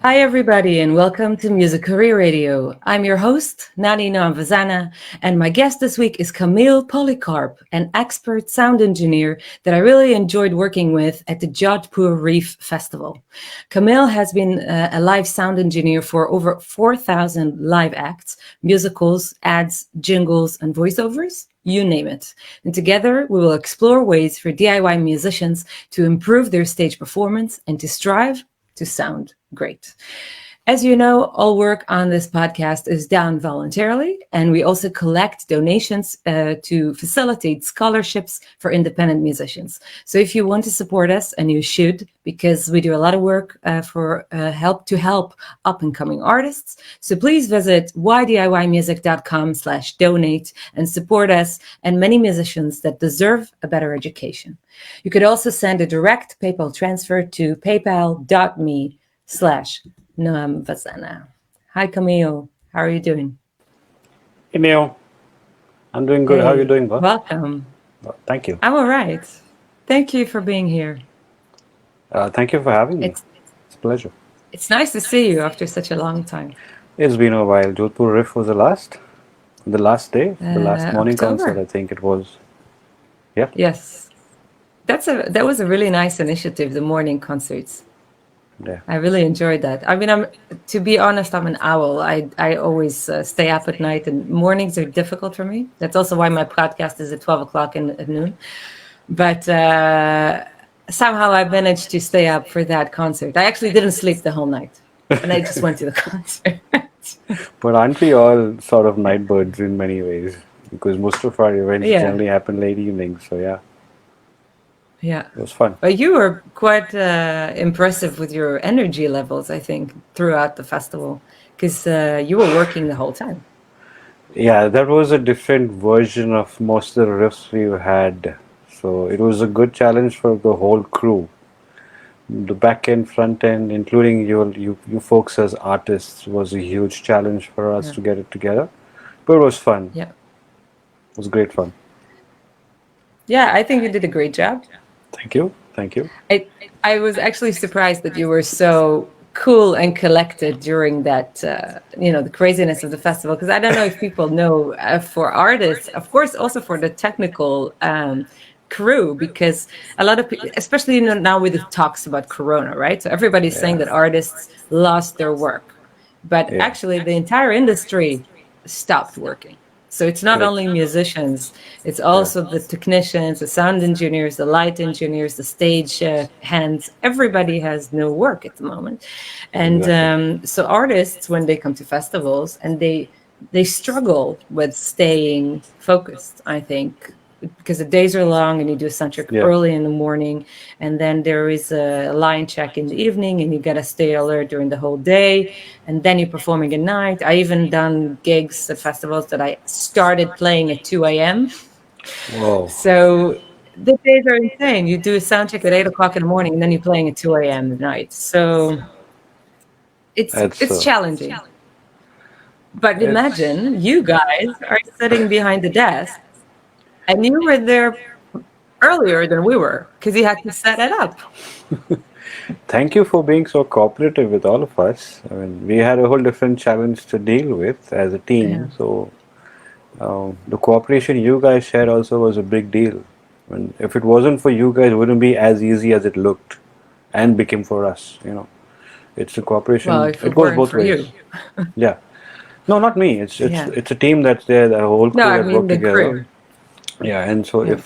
Hi, everybody, and welcome to Music Career Radio. I'm your host, Nani Namvazana, and my guest this week is Camille Polycarp, an expert sound engineer that I really enjoyed working with at the Jodhpur RIFF Festival. Camille has been a live sound engineer for over 4,000 live acts, musicals, ads, jingles, and voiceovers. You name it. And together, we will explore ways for DIY musicians to improve their stage performance and to strive to sound great. As you know, all work on this podcast is done voluntarily, and we also collect donations to facilitate scholarships for independent musicians. So if you want to support us, and you should, because we do a lot of work for help up-and-coming artists, so please visit ydiymusic.com/donate and support us and many musicians that deserve a better education. You could also send a direct PayPal transfer to paypal.me/Noam Vazana. Hi, Camille. How are you doing? Hey, Neil. I'm doing good. Hey, How are you doing, bud? welcome. Well, thank you. I'm all right. Thank you for being here. Thank you for having me. It's It's a pleasure. it's nice to see you after such a long time. It's been a while. Jodhpur Riff was the last day, the last morning concert, October. I think it was. Yeah. Yes, that was a really nice initiative. The morning concerts. Yeah. I really enjoyed that. I mean, to be honest, I'm an owl. I always stay up at night, and mornings are difficult for me. That's also why my podcast is at 12 o'clock at noon. But somehow I managed to stay up for that concert. I actually didn't sleep the whole night, and I just went to the concert. But aren't we all sort of night birds in many ways? Because most of our events Yeah, generally happen late evenings. So yeah, yeah. it was fun. But you were quite impressive with your energy levels, I think, throughout the festival, because you were working the whole time. Yeah, that was a different version of most of the riffs we had. So it was a good challenge for the whole crew. The back end, front end, including you folks as artists, was a huge challenge for us Yeah, to get it together. But it was fun. yeah, It was great fun. yeah. I think you did a great job. Thank you. Thank you. I I was actually surprised that you were so cool and collected during that, the craziness of the festival. Because I don't know if people know, for artists, of course, also for the technical crew, because a lot of people, especially now with the talks about Corona, right? So everybody's saying Yeah. that artists lost their work, but Yeah. actually the entire industry stopped working. So it's not Correct. only musicians, it's Yeah. also the technicians, the sound engineers, the light engineers, the stage hands. Everybody has no work at the moment. And Exactly. so artists, when they come to festivals, and they struggle with staying focused, I think, because the days are long and you do a sound check Yeah. early in the morning, and then there is a line check in the evening, and you got to stay alert during the whole day, and then you're performing at night. I even done gigs at festivals that I started playing at 2 a.m. Whoa. So the days are insane. You do a sound check at 8 o'clock in the morning, and then you're playing at 2 a.m. at night. So It's it's challenging. But it's imagine you guys are sitting behind the desk, and you were there earlier than we were because you had to set it up. Thank you for being so cooperative with all of us. I mean, we had a whole different challenge to deal with as a Yeah. team. So the cooperation you guys shared also was a big deal. And if it wasn't for you guys, it wouldn't be as easy as it looked and became for us. It's a Well, cooperation. if It it goes weren't both for you. ways. Yeah. No, not me. It's it's Yeah. it's a team that's there, the whole No, crew I that mean work the together. crew. Yeah, and so Yeah.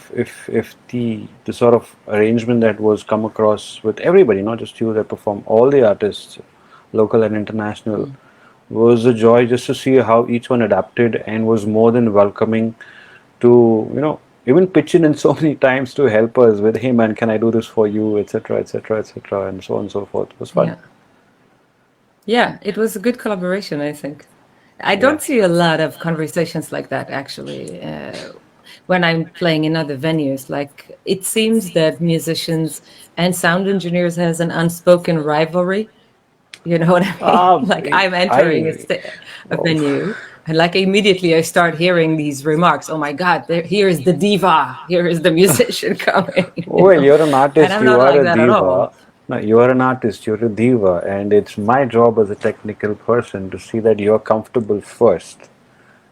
if the sort of arrangement that was come across with everybody, not just you that perform, all the artists, local and international, Mm. was a joy just to see how each one adapted and was more than welcoming to, even pitching in so many times to help us with, hey man, can I do this for you, etc., etc., etc., and so on and so forth. It was fun. Yeah. Yeah, it was a good collaboration, I think. I Yeah. don't see a lot of conversations like that actually. When I'm playing in other venues, like it seems that musicians and sound engineers has an unspoken rivalry. You know what I mean? Uh, Like I'm entering I, a oh, venue, and like immediately I start hearing these remarks. Oh my God, here is the diva. Here is the musician coming. well, you're an And artist, I'm you not are like a that at all. diva. No, you are an artist, you're a diva, and it's my job as a technical person to see that you're comfortable first.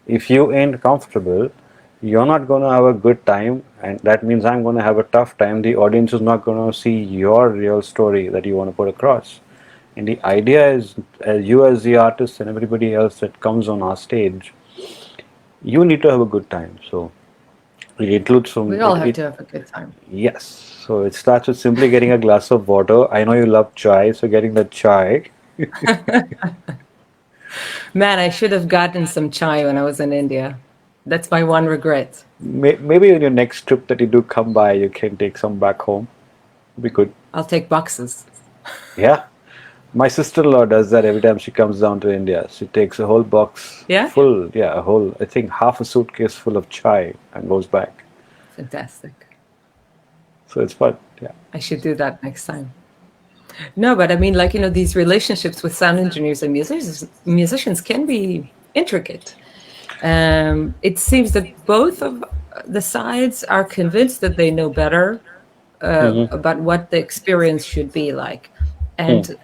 If you ain't comfortable, you're not going to have a good time, and that means I'm going to have a tough time. The audience is not going to see your real story that you want to put across. And the idea is, you as the artist and everybody else that comes on our stage, you need to have a good time. So it includes We some, all have to have a good time. yes. So it starts with simply getting a glass of water. I know you love chai, so getting the chai. Man, I should have gotten some chai when I was in India. That's my one regret. Maybe on your next trip that you do come by, you can take some back home. Be good. I'll take boxes. Yeah. My sister-in-law does that every time she comes down to India. She takes a whole box Yeah? full, yeah, a whole, I think half a suitcase full of chai and goes back. Fantastic. So it's fun, yeah. I should do that next time. No, but I mean, like, these relationships with sound engineers and musicians can be intricate. It seems that both of the sides are convinced that they know better about what the experience should be like. And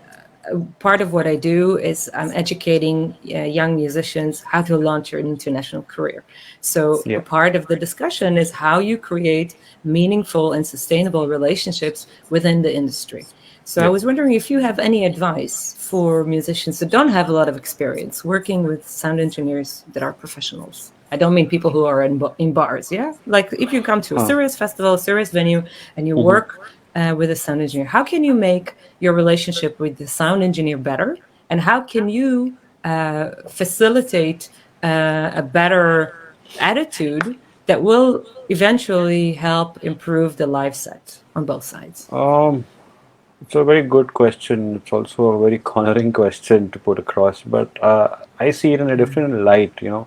part of what I do is I'm educating young musicians how to launch an international career. So Yeah. a part of the discussion is how you create meaningful and sustainable relationships within the industry. So I Yeah. was wondering if you have any advice for musicians that don't have a lot of experience working with sound engineers that are professionals. I don't mean people who are in bars, yeah? Like if you come to a serious festival, a serious venue, and you work with a sound engineer, how can you make your relationship with the sound engineer better? And how can you facilitate a better attitude that will eventually help improve the live set on both sides? It's a very good question. It's also a very cornering question to put across, but I see it in a different light, Yeah.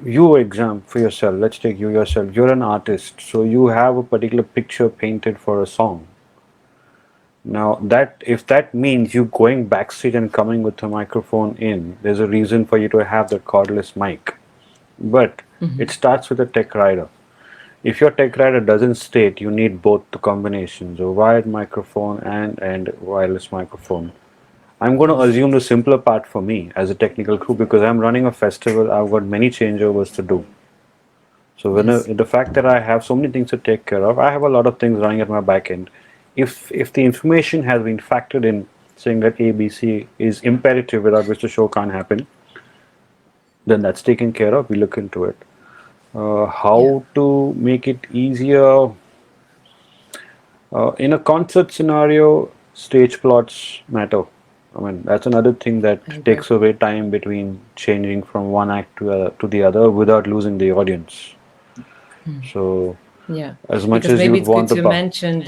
You exam for yourself. Let's take you yourself. You're an artist, so you have a particular picture painted for a song. Now, that if that means you going backstage and coming with a microphone in, there's a reason for you to have that cordless mic. But it starts with a tech rider. If your tech rider doesn't state you need both the combinations, a wired microphone and wireless microphone, I'm going to assume the simpler part for me as a technical crew, because I'm running a festival, I've got many changeovers to do. So the fact that I have so many things to take care of, I have a lot of things running at my back end. If the information has been factored in, saying that ABC is imperative without which the show can't happen, then that's taken care of. We look into it. How to make it easier in a concert scenario, stage plots matter. I mean, that's another thing that takes away time between changing from one act to the other without losing the audience. So, Yeah, as much because as you maybe would it's good want the to bar, mention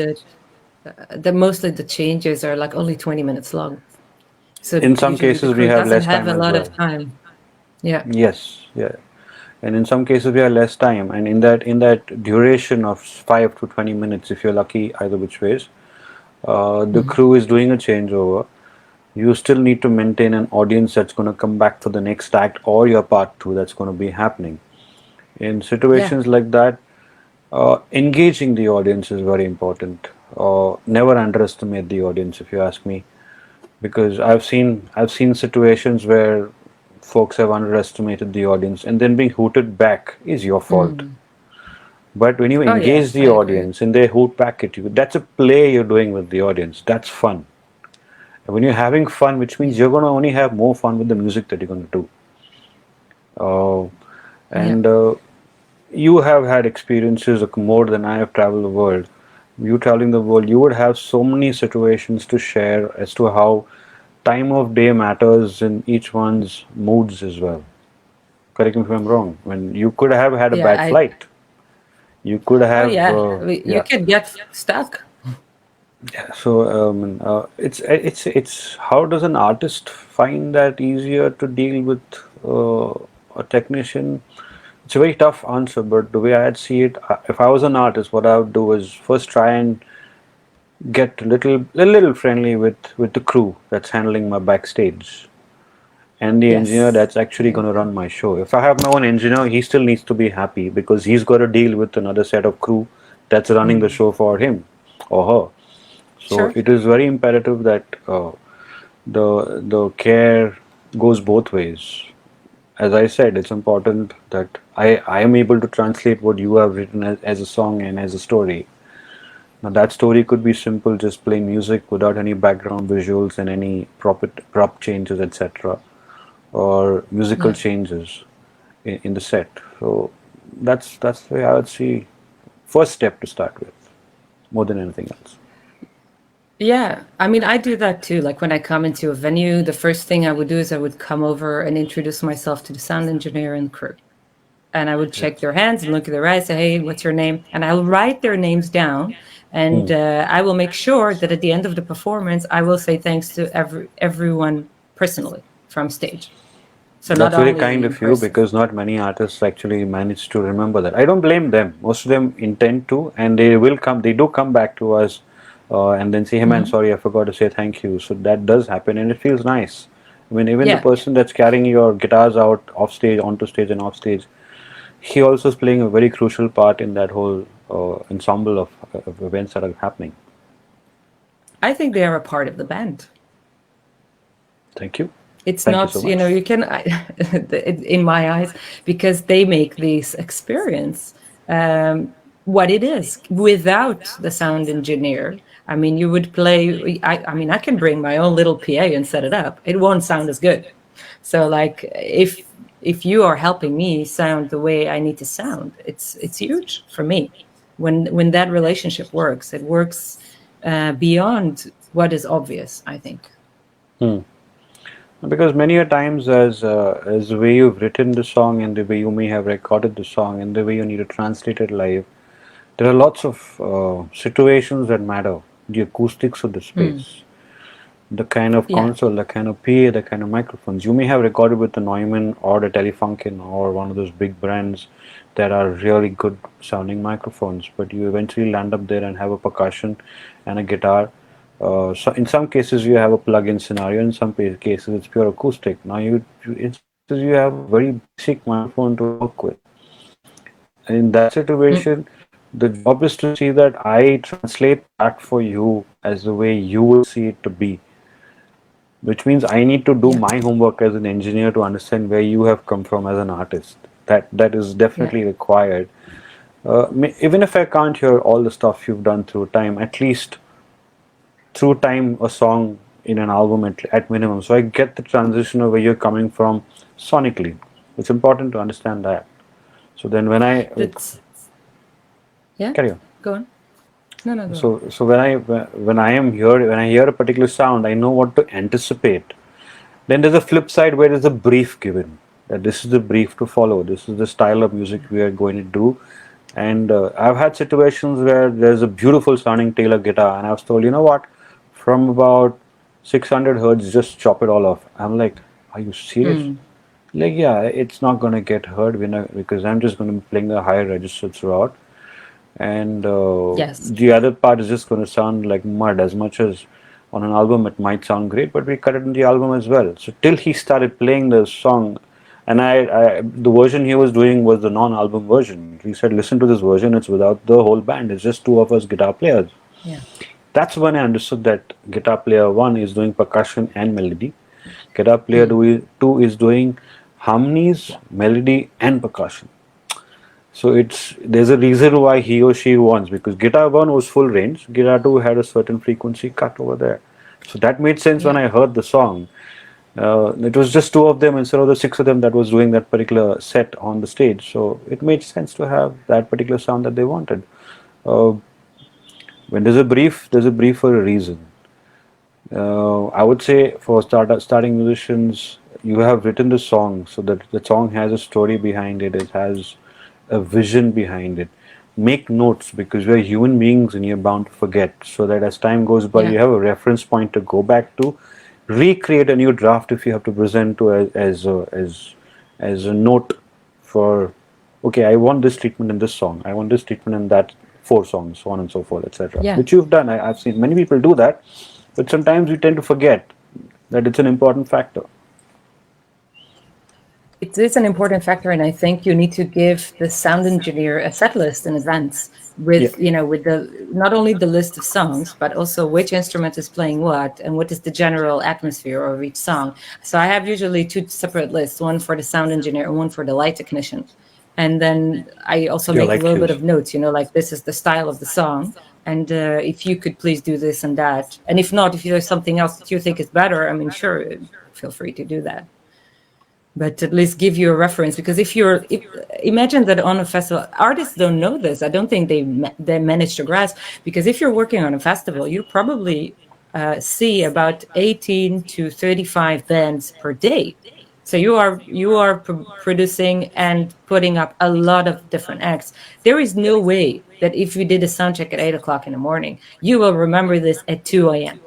that most of the changes are like only 20 minutes long. So in some usually the cases we crew have doesn't less have time a as lot well. of time. Yeah. Yes, yeah, and in some cases we have less time, and in that duration of 5 to 20 minutes, if you're lucky, either which ways, the crew is doing a changeover. You still need to maintain an audience that's going to come back for the next act or your part two that's going to be happening. In Yeah. situations like that, engaging the audience is very important. Never underestimate the audience, if you ask me, because I've seen situations where folks have underestimated the audience, and then being hooted back is your fault. But when you Oh, yeah, engage I the agree. audience and they hoot back at you, that's a play you're doing with the audience. That's fun. And when you're having fun, which means Yeah. you're going to only have more fun with the music that you're going to do. Uh, Yeah. and You have had experiences of more than I have traveled the world. You traveling the world, you would have so many situations to share as to how time of day matters in each one's moods as well. Correct me if I'm wrong. When you could have had a Yeah. bad flight, you could Oh, have, yeah. You yeah. can get stuck. Yeah, so it's how does an artist find that easier to deal with a technician? It's a very tough answer, but the way I'd see it, if I was an artist, what I would do is first try and get a little friendly with the crew that's handling my backstage and the engineer Yes. that's actually going to run my show. If I have my own engineer, he still needs to be happy because he's got to deal with another set of crew that's running the show for him or her. So Sure. it is very imperative that the care goes both ways. As I said, it's important that I am able to translate what you have written as a song and as a story. Now that story could be simple, just plain music without any background visuals and any prop changes, etc., or musical Yeah. changes in the set. So that's the way I would see first step to start with, more than anything else. Yeah, I mean, I do that too. Like when I come into a venue, the first thing I would do is I would come over and introduce myself to the sound engineer and crew. And I would shake Yes. their hands and look at their eyes, say, hey, what's your name? And I'll write their names down. And Hmm. I will make sure that at the end of the performance, I will say thanks to everyone personally from stage. So not That's very only kind in of you person. because not many artists actually manage to remember that. I don't blame them. Most of them intend to, and they will come. They do come back to us, and then say, "Hey man, Hmm. sorry, I forgot to say thank you." So that does happen, and it feels nice. I mean, even the Yeah, person that's carrying your guitars out off stage, onto stage, and off stage, he also is playing a very crucial part in that whole ensemble of events that are happening. I think they are a part of the band. Thank you. It's Thank you not, so much. you can, in my eyes, because they make this experience what it is without the sound engineer. I mean, you would play, I mean, I can bring my own little PA and set it up. It won't sound as good. So like if you are helping me sound the way I need to sound, it's huge for me. When that relationship works, it works beyond what is obvious, I think. Hmm. Because many a times, as the way you've written the song and the way you may have recorded the song and the way you need to translate it live, there are lots of situations that matter. The acoustics of the Mm. space, the kind of Yeah. console, the kind of PA, the kind of microphones. You may have recorded with the Neumann or the Telefunken or one of those big brands that are really good sounding microphones, but you eventually land up there and have a percussion and a guitar. So in some cases you have a plug-in scenario. In some cases it's pure acoustic. Now in some cases you have a very basic microphone to work with. And in that Mm. situation, the job is to see that I translate that for you as the way you would see it to be, which means I need to do Yeah. my homework as an engineer to understand where you have come from as an artist. That is Yeah. definitely required. Even if I can't hear all the stuff you've done through time, at least through time a song in an album at minimum, so I get the transition of where you're coming from sonically. It's important to understand that. So then when I That's yeah. carry on. Go on. No, no, go on. So when I hear a particular sound, I know what to anticipate. Then there's a flip side where there's a brief given that this is the brief to follow. This is the style of music we are going to do. And I've had situations where there's a beautiful sounding Taylor guitar, and I was told, you know what, from about 600 hertz, just chop it all off. I'm like, are you serious? Mm. Like, yeah, it's not going to get heard because I'm just going to be playing the higher register throughout, and Yes. the other part is just going to sound like mud. As much as on an album it might sound great, but we cut it in the album as well. So till he started playing the song, and the version he was doing was the non-album version. He said, listen to this version, it's without the whole band, it's just two of us guitar players. Yeah. That's when I understood that guitar player 1 is doing percussion and melody, guitar player Mm. 2 is doing harmonies, melody and percussion. So there's a reason why he or she wants, because guitar one was full range, guitar two had a certain frequency cut over there. So that made sense when Yeah. I heard the song. It was just two of them instead of the six of them that was doing that particular set on the stage. So it made sense to have that particular sound that they wanted. Uh, when there's a brief for a reason. I would say for starting musicians, you have written the song so that the song has a story behind it. It has a vision behind it. Make notes because we're human beings and you're bound to forget. So that as time goes by, Yeah. you have a reference point to go back to, recreate a new draft if you have to present to as a note for. Okay, I want this treatment in this song. I want this treatment in that four songs, so on and so forth, etc. Yeah. Which you've done. I've seen many people do that, but sometimes we tend to forget that it's an important factor. It's an important factor, and I think you need to give the sound engineer a set list in advance Yeah, with, with the not only the list of songs, but also which instrument is playing what and what is the general atmosphere of each song. So I have usually two separate lists, one for the sound engineer and one for the light technician. And then I also your make a light little bit cues. of notes, like this is the style of the song. And if you could please do this and that. And if not, if there's something else that you think is better, I mean, sure, feel free to do that, but at least give you a reference, because imagine that on a festival, artists don't know this. I don't think they manage to grasp, because if you're working on a festival, you probably see about 18 to 35 bands per day. So you are producing and putting up a lot of different acts. There is no way that if you did a sound check at 8 o'clock in the morning, you will remember this at 2 a.m.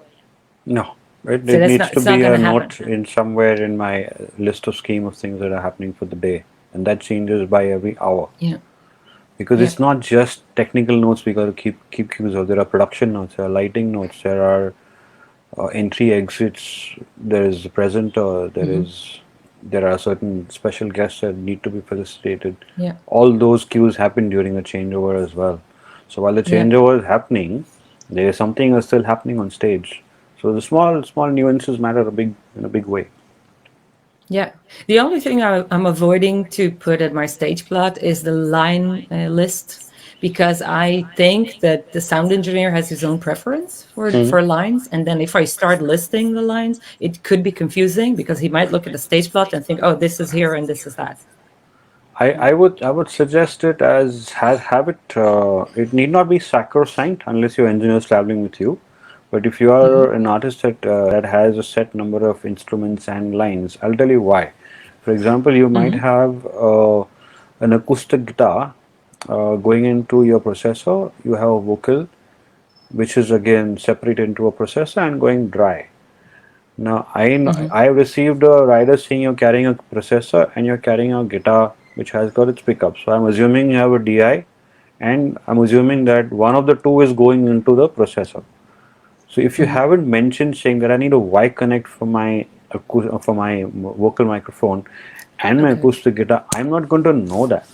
No, So it needs to it's not be going a to happen. note in somewhere in my list of scheme of things that are happening for the day, and that changes by every hour. Yeah. Because Yeah. it's not just technical notes we got to keep cues of. There are production notes, there are lighting notes, there are entry exits, there is the presenter, there are certain special guests that need to be facilitated. Yeah. All those cues happen during the changeover as well. So while the Yeah. changeover is happening, there is something else still happening on stage. So the small nuances matter in a big way. Yeah. The only thing I'm avoiding to put at my stage plot is the line list, because I think that the sound engineer has his own preference for lines. And then if I start listing the lines, it could be confusing, because he might look at the stage plot and think, oh, this is here and this is that. I would suggest it as have it. It need not be sacrosanct unless your engineer is traveling with you. But if you are an artist that has a set number of instruments and lines, I'll tell you why. For example, you might have an acoustic guitar going into your processor. You have a vocal, which is again separate into a processor and going dry. Now, I received a rider saying you're carrying a processor and you're carrying a guitar which has got its pickup. So I'm assuming you have a DI, and I'm assuming that one of the two is going into the processor. So if you haven't mentioned saying that I need a Y connect for my vocal microphone and my Okay. acoustic guitar, I'm not going to know that.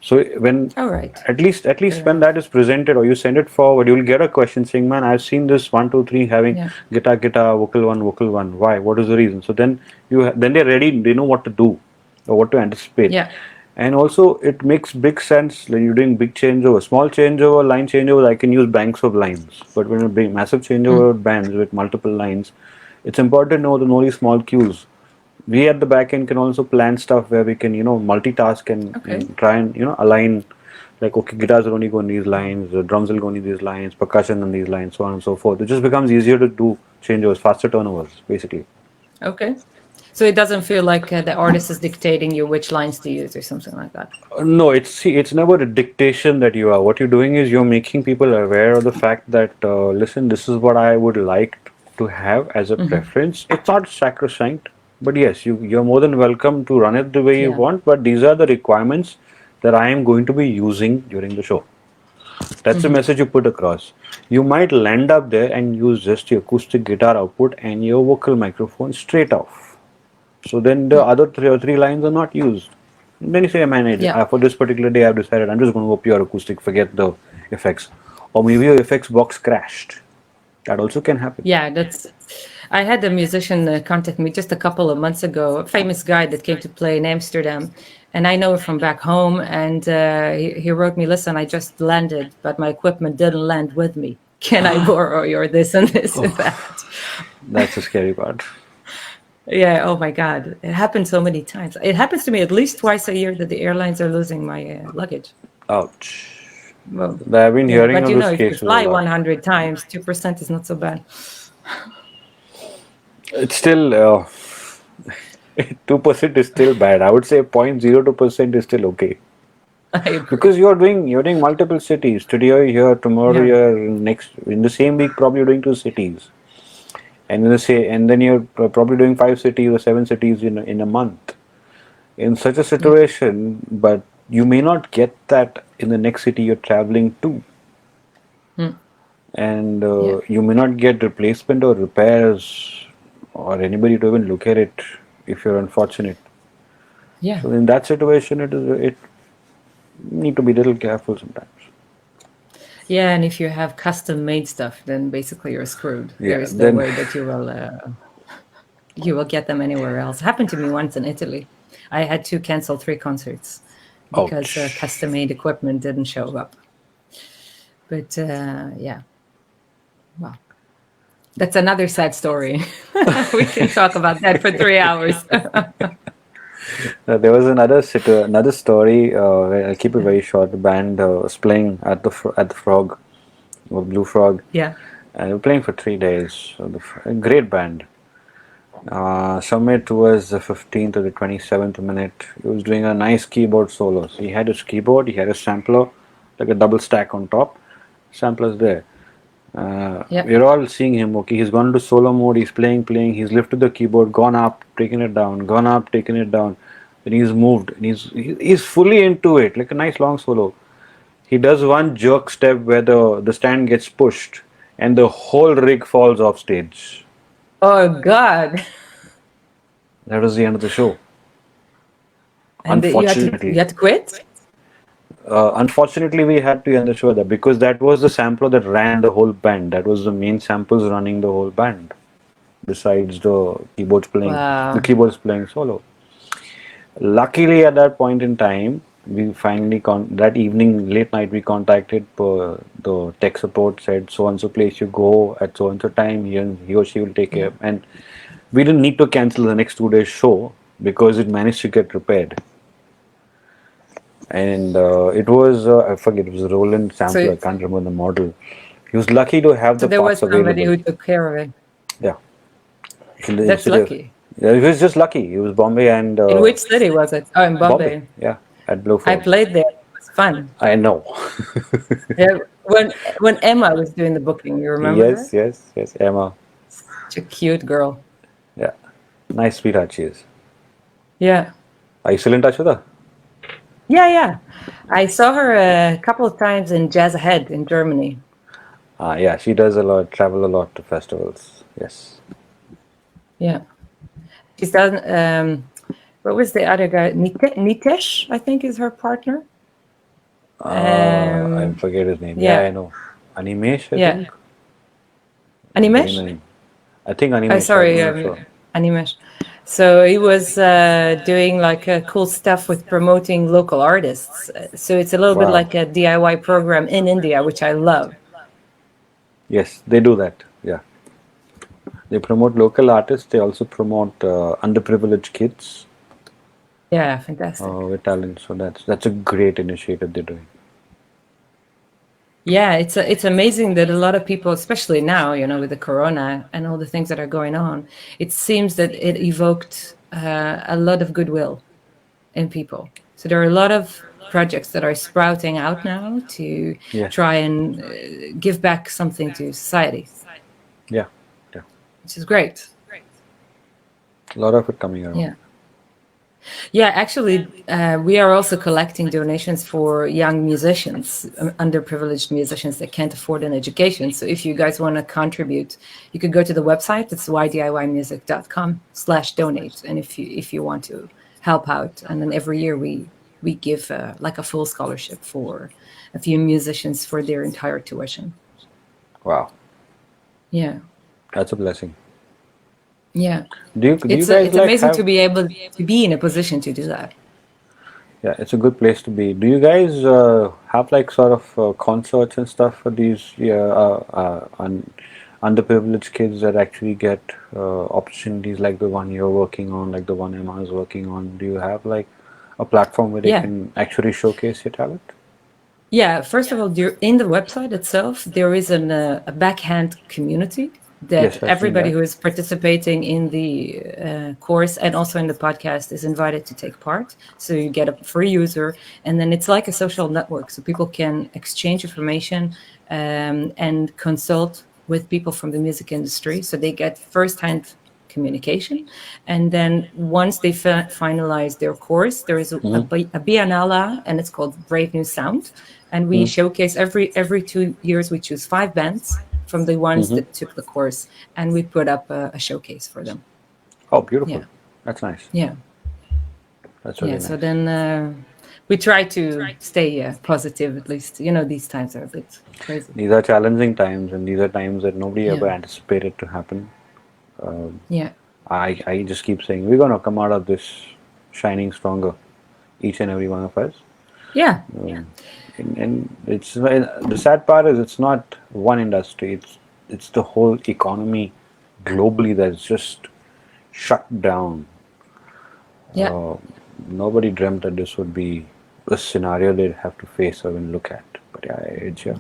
So when All right. at least Fair when enough. that is presented or you send it forward, you'll get a question saying, "Man, I've seen this 1, 2, 3 having Yeah. guitar, vocal one. Why? What is the reason?" So then then they're ready. They know what to do or what to anticipate. Yeah. And also, it makes big sense when you're doing big changeover, small changeover, line changeover. I can use banks of lines, but when a big massive changeover bands with multiple lines, it's important to know these small cues. We at the back end can also plan stuff where we can multitask Okay. and try and align, like, okay, guitars are only going these lines, the drums will go in these lines, percussion on these lines, so on and so forth. It just becomes easier to do changeovers, faster turnovers, basically. Okay. So it doesn't feel like the artist is dictating you which lines to use or something like that. No, it's never a dictation that you are. What you're doing is you're making people aware of the fact that, listen, this is what I would like to have as a preference. It's not sacrosanct, but yes, you're more than welcome to run it the way you Yeah. want. But these are the requirements that I am going to be using during the show. That's the message you put across. You might land up there and use just your acoustic guitar output and your vocal microphone straight off. So then the other three lines are not used. Then you say, man, Yeah. for this particular day, I've decided I'm just going to go pure acoustic, forget the effects. Or maybe your effects box crashed. That also can happen. Yeah, I had a musician contact me just a couple of months ago, a famous guy that came to play in Amsterdam. And I know him from back home. And he wrote me, listen, I just landed, but my equipment didn't land with me. Can I borrow your this and this and that? That's the scary part. Yeah, oh my God. It happens so many times. It happens to me at least twice a year that the airlines are losing my luggage. Ouch. Well, I've been yeah, hearing but of this if you cases a fly lot. 100 times, 2% is not so bad. It's still 2% is still bad. I would say 0.02% is still okay. I agree. Because you're doing multiple cities. Today you're here, tomorrow Yeah. you're next in the same week probably you're doing 2 cities. And then you're probably doing 5 cities or 7 cities in a month. In such a Yeah. situation, but you may not get that in the next city you're traveling to. Mm. And Yeah. you may not get replacement or repairs or anybody to even look at it if you're unfortunate. Yeah. So in that situation, it need to be a little careful sometimes. Yeah, and if you have custom made stuff, then basically you're screwed. There Yeah. is no Then way that you will get them anywhere else. Happened to me once in Italy. I had to cancel 3 concerts because ouch. custom made equipment didn't show up. But yeah, well, that's another sad story. We can talk about that for 3 hours. There was another story. I'll keep it very short. The band was playing at the Frog, or Blue Frog, Yeah. and they were playing for 3 days. So a great band. Summit was the 15th or the 27th minute. He was doing a nice keyboard solo. So he had his keyboard, he had a sampler, like a double stack on top. Sampler's there. Yeah. We're all seeing him. Okay, he's gone into solo mode. He's playing. He's lifted the keyboard, gone up, taken it down, gone up, taken it down. Then he's moved, and he's fully into it, like a nice long solo. He does one jerk step where the stand gets pushed, and the whole rig falls off stage. Oh God. That was the end of the show. And you Unfortunately, had to quit? unfortunately, we had to end the show there because that was the sampler that ran the whole band. That was the main samples running the whole band. Besides the Wow. keyboards playing solo. Luckily, at that point in time, we finally that evening, late night, we contacted the tech support. Said so and so place you go at so and so time. He or she will take Yeah. care. And we didn't need to cancel the next 2 days show because it managed to get repaired. And it was I forget, it was a Roland sampler. So I can't remember the model. He was lucky to have so the there was parts somebody available. who took care of it. Yeah, in the That's city of, lucky. yeah, he was just lucky. He was Bombay and In which city was it? Oh, in Bombay. Bombay. Yeah, at Blue I Frog. played there. It was fun. I know. Yeah, when Emma was doing the booking, you remember her? Yes, Emma. Such a cute girl. Yeah, nice sweetheart she is. Yeah. Are you still in touch with her? Yeah. I saw her a couple of times in Jazz Ahead in Germany. Yeah, she does travel a lot to festivals. Yes. Yeah. She's done, what was the other guy? Nitesh, I think, is her partner. I forget his name. Yeah, Yeah. I know. Animesh, I Yeah. think. Animesh? I think Oh, Animesh. sorry, I'm not sure. Animesh. So he was doing like cool stuff with promoting local artists. So it's a little bit Wow. like a DIY program in India, which I love. Yes, they do that. Yeah. They promote local artists. They also promote underprivileged kids Yeah, fantastic. with talent. So that's a great initiative they're doing. Yeah, it's amazing that a lot of people, especially now, with the corona and all the things that are going on, it seems that it evoked a lot of goodwill in people. So there are a lot of projects that are sprouting out now to Yes. try and give back something to society, Yeah. which is great. A lot of it coming around. Yeah. Yeah, actually, we are also collecting donations for young musicians, underprivileged musicians that can't afford an education. So if you guys want to contribute, you could go to the website. It's ydiymusic.com/donate. And if you want to help out, and then every year we give like a full scholarship for a few musicians for their entire tuition. Wow. Yeah. That's a blessing. Yeah. Do you It's guys it's like amazing have? to be able to be in a position to do that. Yeah, it's a good place to be. Do you guys have like sort of concerts and stuff for these underprivileged kids that actually get opportunities like the one you're working on, like the one Emma is working on? Do you have like a platform where they Yeah. can actually showcase your talent? Yeah, first of all, in the website itself, there is a backhand community that Yes, I've seen everybody that. who is participating in the course and also in the podcast is invited to take part. So you get a free user, and then it's like a social network. So people can exchange information and consult with people from the music industry. So they get firsthand communication. And then once they finalize their course, there is a biennale, and it's called Brave New Sound. And we showcase every 2 years, we choose 5 bands from the ones that took the course, and we put up a showcase for them. Oh, beautiful. Yeah. That's nice. Yeah. That's Yeah, really so nice. then we try to stay positive at least. You know, these times are a bit crazy. These are challenging times, and these are times that nobody Yeah, ever anticipated to happen. Um, yeah, I just keep saying we're gonna come out of this shining stronger, each and every one of us. yeah, And it's the sad part is it's not one industry. It's the whole economy globally that's just shut down. yeah. Uh, Nobody dreamt that this would be a scenario they'd have to face or even look at. But yeah, it's here.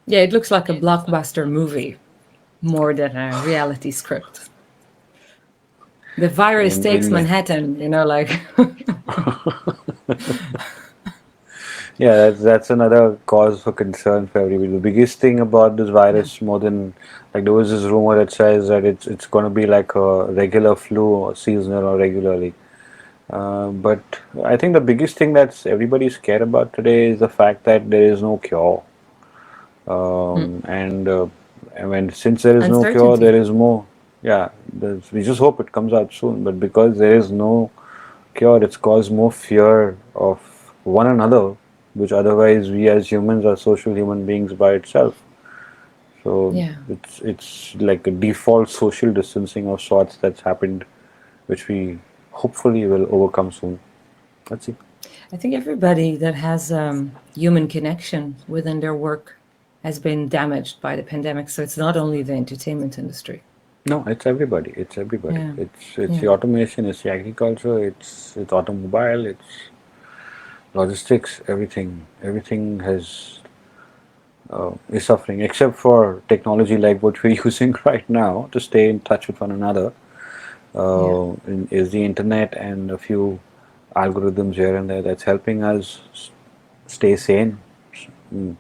Yeah, it looks like a blockbuster movie more than a reality script. The virus takes In Manhattan, you know, like Yeah, that's another cause for concern for everybody. The biggest thing about this yeah, virus, more than like there was this rumor that says that it's going to be like a regular flu or seasonal or regularly. But I think the biggest thing that's everybody's scared about today is the fact that there is no cure. mm, And when since there is no cure, there uncertainty. is more. Yeah, we just hope it comes out soon. But because there is no cure, it's caused more fear of one another, which otherwise we as humans are social human beings by itself. So Yeah, it's like a default social distancing of sorts that's happened, which we hopefully will overcome soon. Let's see. I think everybody that has human connection within their work has been damaged by the pandemic. So it's not only the entertainment industry. No, it's everybody. It's everybody. Yeah, It's yeah, the automation. It's the agriculture. It's automobile. It's logistics. Everything has is suffering except for technology like what we're using right now to stay in touch with one another. yeah, Is the internet and a few algorithms here and there that's helping us stay sane. Mm.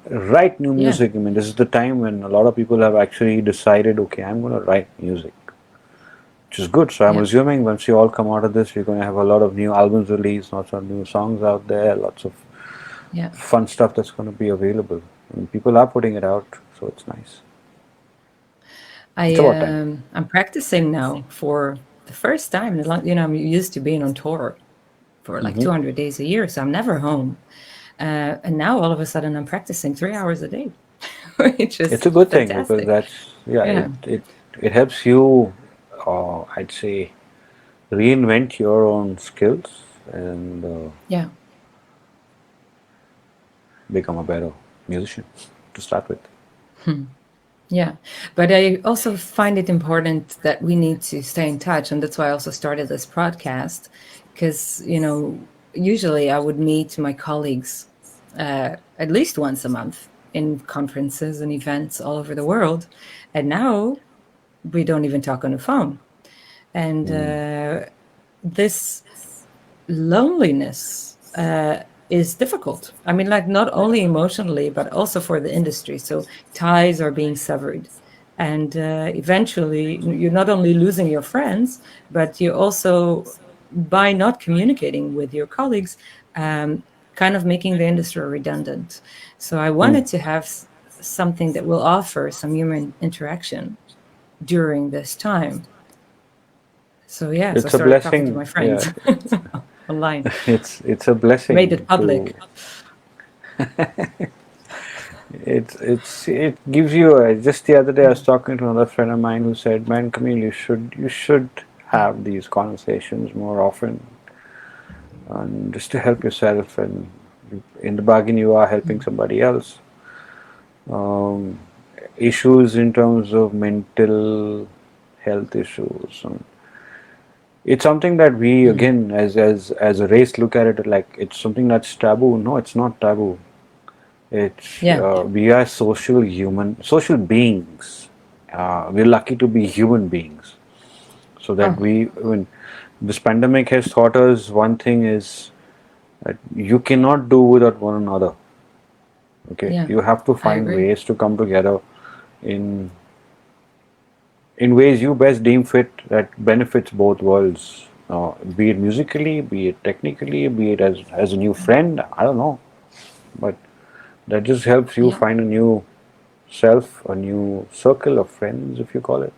Write new yeah, music. I mean, this is the time when a lot of people have actually decided, okay, I'm going to write music, which is good. So I'm yeah, assuming once you all come out of this, we're going to have a lot of new albums released, lots of new songs out there, lots of yeah. fun stuff that's going to be available. And people are putting it out, so it's nice. It's about time. I'm practicing now for the first time in a long. You know, I'm used to being on tour for like Hmm. 200 days a year, so I'm never home. And now all of a sudden I'm practicing 3 hours a day, which It's is a good thing because fantastic. that's yeah, Yeah, it helps you, I'd say, reinvent your own skills and yeah, become a better musician to start with. yeah. But I also find it important that we need to stay in touch, and that's why I also started this podcast, because you know, usually I would meet my colleagues at least once a month in conferences and events all over the world, and now we don't even talk on the phone. And this loneliness is difficult. I mean, like not only emotionally, but also for the industry. So ties are being severed. And eventually, you're not only losing your friends, but you also, by not communicating with your colleagues, kind of making the industry redundant. So I Mm. wanted to have something that will offer some human interaction during this time. So yes, I It's a started talking to blessing. my Yeah, friends online, it's a made blessing it to public. it gives you just the other day I was talking to another friend of mine who said, "Man, Camille, you should Yeah, have these conversations more often, and just to help yourself, and in the bargain, you are helping somebody else." Um, Issues in terms of mental health issues. It's something that we mm, again, as a race, look at it like it's something that's taboo. No, it's not taboo. It's yeah, we are social beings. We're lucky to be human beings. So that oh, when this pandemic has taught us one thing is that you cannot do without one another. Okay, yeah, you have to I find agree. ways to come together in ways you best deem fit that benefits both worlds. Be it musically, be it technically, be it as a new friend. I don't know, but that just helps you Yeah, find a new self, a new circle of friends, if you call it.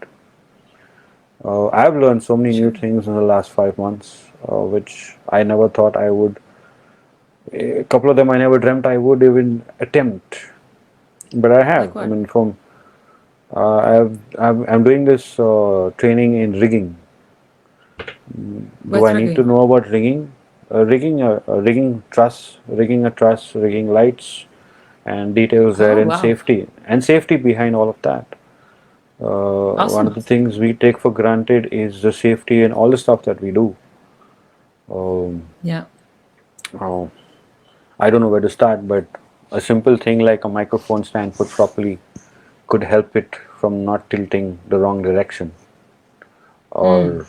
I've learned so many new Sure. things in the last 5 months, which I never thought I would. A couple of them I never dreamt I would even attempt, but I Like have. I what? mean, I'm doing this training in rigging. Do What's I need to rigging? know about rigging? Rigging truss, rigging lights, and details there, Oh, and wow. safety behind all of that. One Awesome. of the things we take for granted is the safety in all the stuff that we do. Um, Yeah. oh, I don't know where to start, but a simple thing like a microphone stand put properly could help it from not tilting the wrong direction, Mm. or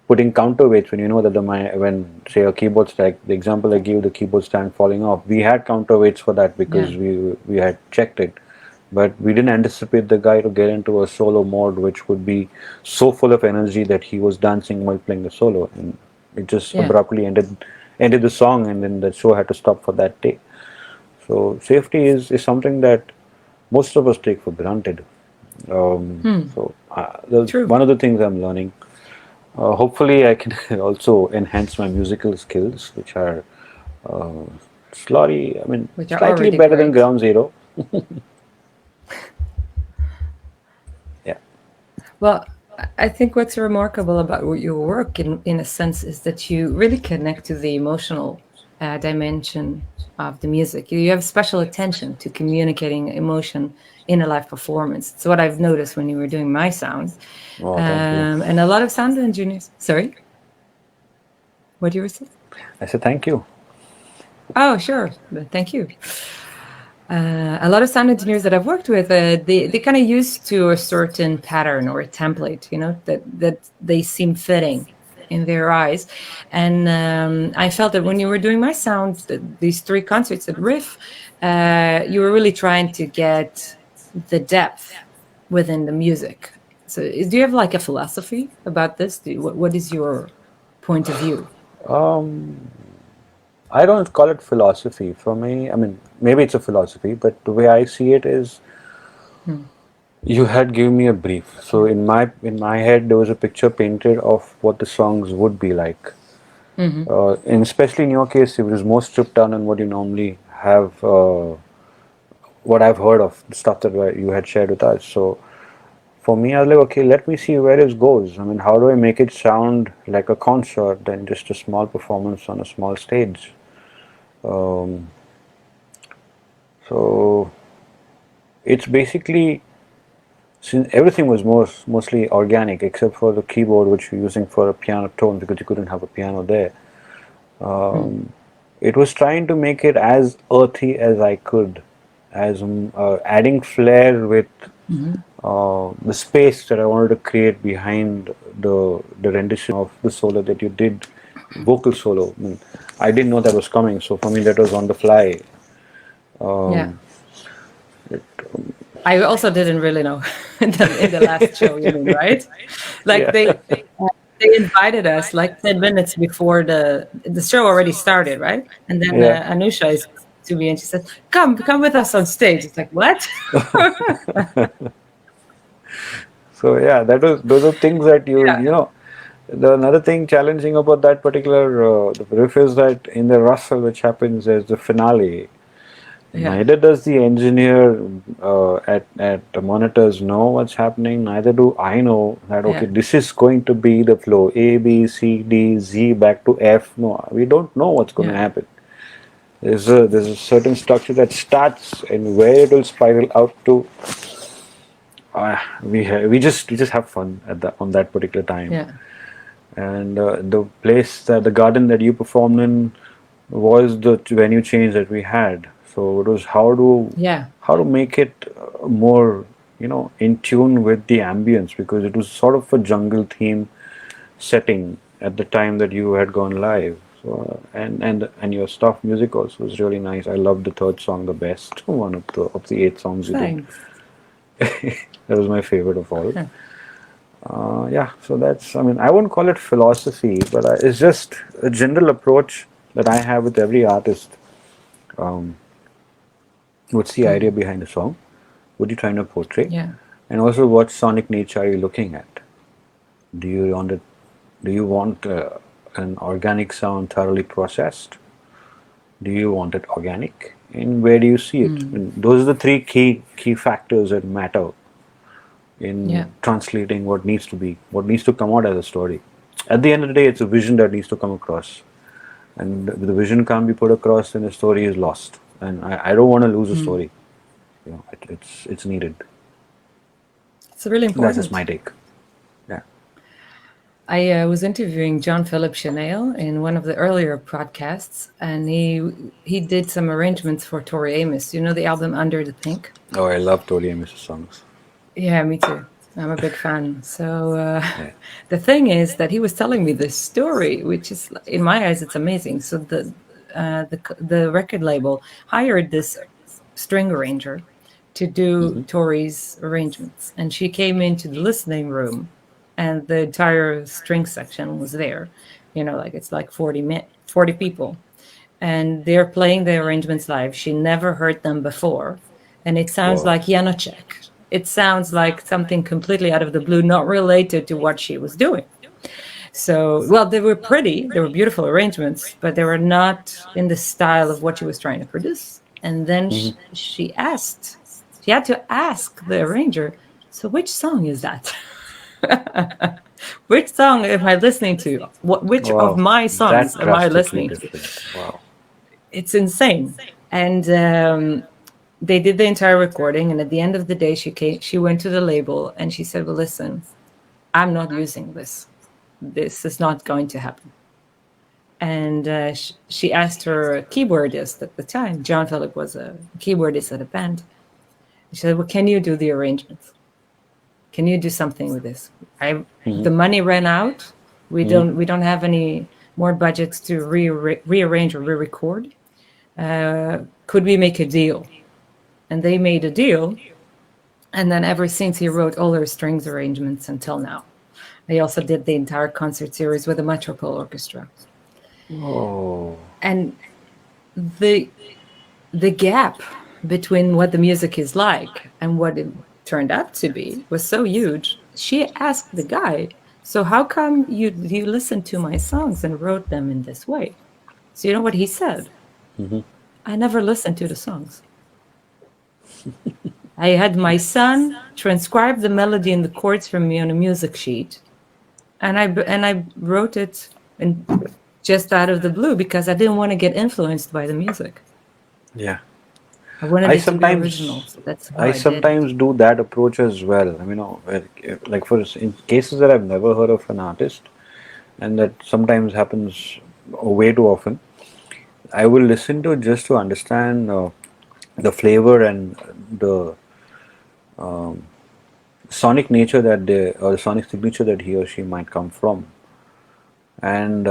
putting counterweights when you know that when say a keyboard stand, the example I gave, the keyboard stand falling off, we had counterweights for that Yeah. because we had checked it, but we didn't anticipate the guy to get into a solo mode which would be so full of energy that he was dancing while playing the solo, and it just Yeah. abruptly ended the song, and then the show had to stop for that day. So safety is something that most of us take for granted. Hmm. True. One of the things I'm learning. Hopefully, I can also enhance my musical skills, which are uh, Which are slightly already better than great. Ground Zero. Yeah. Well, I think what's remarkable about your work, in a sense, is that you really connect to the emotional dimension of the music. You have special attention to communicating emotion in a live performance. It's what I've noticed when you were doing my sound. Oh, thank you. And a lot of sound engineers. Sorry, what you were saying? I said thank you. Oh, sure. Thank you. A lot of sound engineers that I've worked with, they kind of used to a certain pattern or a template, that they seem fitting in their eyes. And I felt that when you were doing my sound, these three concerts at RIFF, you were really trying to get the depth within the music. So, do you have like a philosophy about this? What is your point of view? Um, I don't call it philosophy. For me, I mean, maybe it's a philosophy, but the way I see it is, Hmm. you had given me a brief. So Yeah. in my head, there was a picture painted of what the songs would be like. Hmm. And especially in your case, it was more stripped down than what you normally have. What I've heard of the stuff that you had shared with us. So for me, I was like, okay, let me see where this goes. I mean, how do I make it sound like a concert than just a small performance on a small stage? Um, so it's basically, since everything was mostly organic except for the keyboard which you're using for a piano tone because you couldn't have a piano there. Hmm. It was trying to make it as earthy as I could, as adding flair with Hmm. the space that I wanted to create behind the rendition of the solo that you did, vocal solo. I mean, I didn't know that was coming, so for me that was on the fly. Yeah. Um, I also didn't really know in the last show, you mean, right? Like yeah, they invited us like 10 minutes before the show already started, right? And then yeah. Anusha is to me and she said, come with us on stage. It's like, what? So yeah, that was those are things that Yeah. you know. The another thing challenging about that particular the riff is that in the rustle which happens as the finale, Yeah. neither does the engineer at the monitors know what's happening. Neither do I know that okay, Yeah. this is going to be the flow A B C D Z back to F. No, we don't know what's going to Yeah. happen. There's a certain structure that starts and where it will spiral out to. We just have fun at on that particular time. Yeah. And the place that the garden that you performed in was the venue change that we had. So it was Yeah. how to make it more in tune with the ambience because it was sort of a jungle theme setting at the time that you had gone live. So and your staff music also was really nice. I loved the third song the best, one of the 8 songs you did. Thanks. That was my favorite of all. Huh. Yeah, so that's, I mean, I wouldn't call it philosophy, but it's just a general approach that I have with every artist. Um, what's the idea Hmm. behind the song? What are you trying to portray? Yeah. And also, what sonic nature are you looking at? Do you want it? Do you want an organic sound thoroughly processed? Do you want it organic? And where do you see it? And those are the three key factors that matter Yeah. in translating what needs to come out as a story. At the end of the day, it's a vision that needs to come across, and if the vision can't be put across, then the story is lost. And I don't want to lose a story. It's needed. It's really That's just important. my take. Yeah. I was interviewing John Philip Chanel in one of the earlier podcasts, and he did some arrangements for Tori Amos. You know the album Under the Pink? Oh, I love Tori Amos' songs. Yeah, me too. I'm a big fan. So Yeah. the thing is that he was telling me this story, which is, in my eyes, it's amazing. So the record label hired this string arranger to do Tori's arrangements, and she came into the listening room, and the entire string section was there. You know, like it's like 40 people, and they're playing the arrangements live. She never heard them before, and it sounds Wow. like Janacek. It sounds like something completely out of the blue, not related to what she was doing. So, well, they were pretty, they were beautiful arrangements, but they were not in the style of what she was trying to produce. And then she had to ask the arranger, so which song is that? Which song am I listening to? Which of Wow. my That songs am I drastically listening to? different. Wow. It's insane. And they did the entire recording, and at the end of the day, she went to the label and she said, well, listen, I'm not using this. This is not going to happen. And she asked her keyboardist at the time. John Philip was a keyboardist at a band. She said, well, can you do the arrangements? Can you do something with this? The money ran out. We don't have any more budgets to rearrange or re-record. Could we make a deal? And they made a deal. And then ever since, he wrote all her strings arrangements until now. He also did the entire concert series with the Metropole Orchestra. Oh. And the gap between what the music is like and what it turned out to be was so huge. She asked the guy, so how come you listened to my songs and wrote them in this way? So you know what he said? I never listened to the songs. I had my son transcribe the melody and the chords for me on a music sheet, and I wrote it just out of the blue because I didn't want to get influenced by the music. Yeah. I wanted I it to be original, sometimes so that's how I I did it. sometimes do that approach as well. I mean, like in cases that I've never heard of an artist, and that sometimes happens way too often, I will listen to it just to understand the flavor and the sonic nature or the sonic signature that he or she might come from. And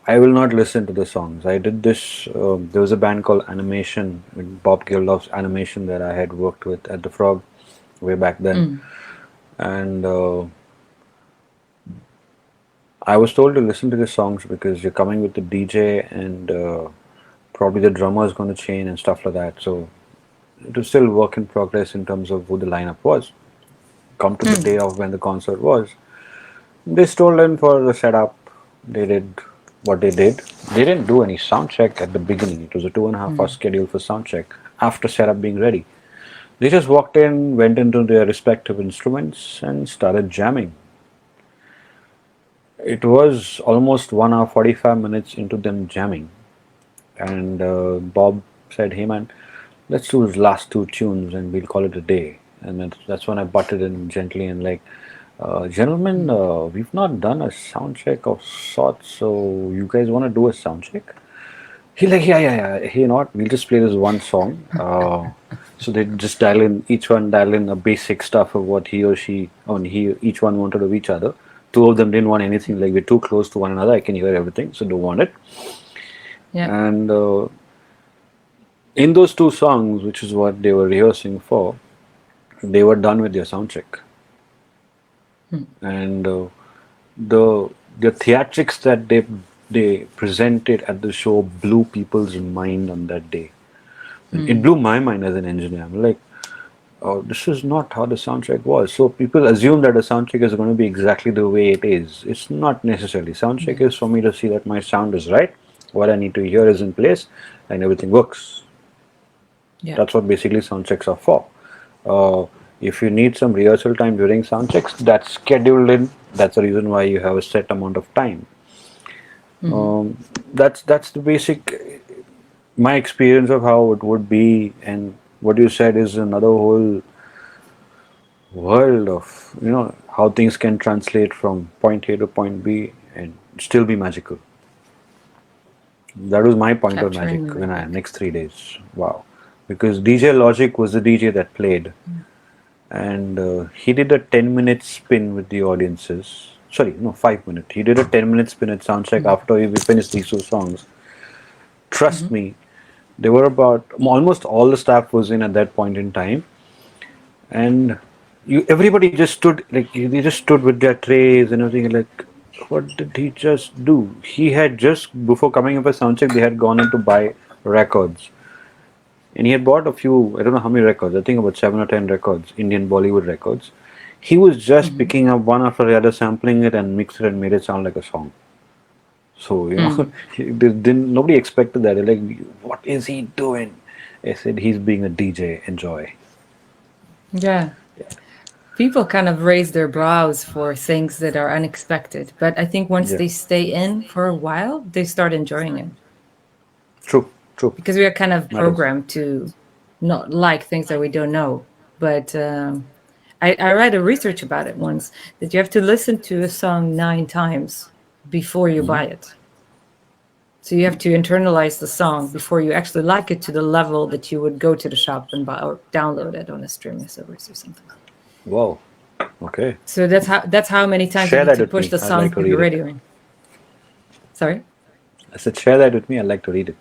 I will not listen to the songs. I did this. There was a band called Animation, with Bob Geldof's Animation, that I had worked with at the Frog way back then, and I was told to listen to the songs because you're coming with the DJ and probably the drummer is going to change and stuff like that. So it was still work in progress in terms of who the lineup was. Come to the day of when the concert was, they stole in for the setup. They did what they did. They didn't do any sound check at the beginning. It was a 2.5 hour schedule for sound check after setup being ready. They just walked in, went into their respective instruments, and started jamming. It was almost 1 hour 45 minutes into them jamming, and Bob said, "Hey man, let's do his last two tunes and we'll call it a day." And that's when I butted in gently and like, "Gentlemen, we've not done a sound check of sorts, so you guys want to do a sound check?" He like, yeah. Hey, you know what? We'll just play this one song. So they just each one dial in the basic stuff of what he or she, each one wanted of each other. Two of them didn't want anything, like we're too close to one another. I can hear everything, so don't want it. Yeah. And in those two songs, which is what they were rehearsing for, they were done with their sound check. And the theatrics that they presented at the show blew people's mind on that day. It blew my mind as an engineer. I'm like, oh, this is not how the soundtrack was. So people assume that the soundtrack is going to be exactly the way it is. It's not necessarily. Soundtrack Yeah. is for me to see that my sound is right, what I need to hear is in place, and everything works. Yeah. That's what basically soundchecks are for. Uh, if you need some rehearsal time during soundchecks, that's scheduled in. That's the reason why you have a set amount of time. Hmm. Um, that's the basic my experience of how it would be, and what you said is another whole world of how things can translate from point A to point B and still be magical. That was my point of Capturing the magic when I magic. next 3 days. Wow, because DJ Logic was the DJ that played, Mm. and he did a 10-minute spin with the audiences. Sorry, no, 5 minute. He did a 10-minute spin at soundcheck Mm. after we finished these two songs. Trust Mhm. me, they were about almost all the staff was in at that point in time, and everybody just stood like they just stood with their trays and everything. Like, what did he just do? He had just before coming up for soundcheck, they had gone in to buy records, and he had bought a few. I don't know how many records. I think about 7 or 10 records, Indian Bollywood records. He was just Mhm. picking up one after the other, sampling it and mixed it and made it sound like a song. So Mm. nobody expected that. They're like, what is he doing? I said he's being a DJ. Enjoy. Yeah. People kind of raise their brows for things that are unexpected, but I think once Yeah, they stay in for a while, they start enjoying it true, true. because we are kind of That is. programmed to not like things that we don't know. But I read a research about it once that you have to listen to a song 9 times before you buy it. So you have to internalize the song before you actually like it to the level that you would go to the shop and buy or download it on a streaming service or something. Wow. Okay. So that's how many times you Share need that to with push me. the I'd like song to through the read it. radio. Sorry. I said, share that with me. I'd like to read it.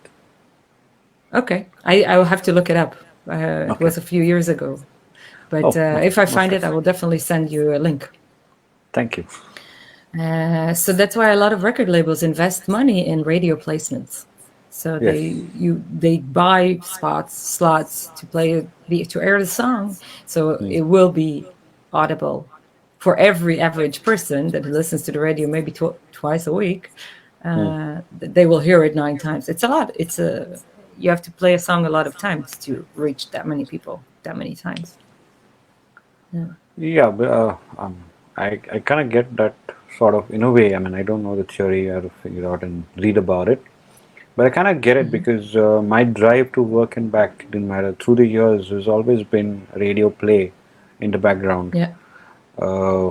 Okay, I will have to look it up. It Okay. was a few years ago, but Oh, okay. if I No find it, I stress. will definitely send you a link. Thank you. So that's why a lot of record labels invest money in radio placements. So Yes. they buy slots to play to air the song, so Mm. it will be audible for every average person that listens to the radio maybe twice a week. Mm. They will hear it 9 times. It's a lot. You have to play a song a lot of times to reach that many people that many times. Yeah. Yeah, but I kind of get that sort of in a way. I mean, I don't know the theory. I have to figure out and read about it. But I kind of get it Hmm. because my drive to work and back didn't matter. Through the years, there's always been radio play in the background. Yeah. Uh,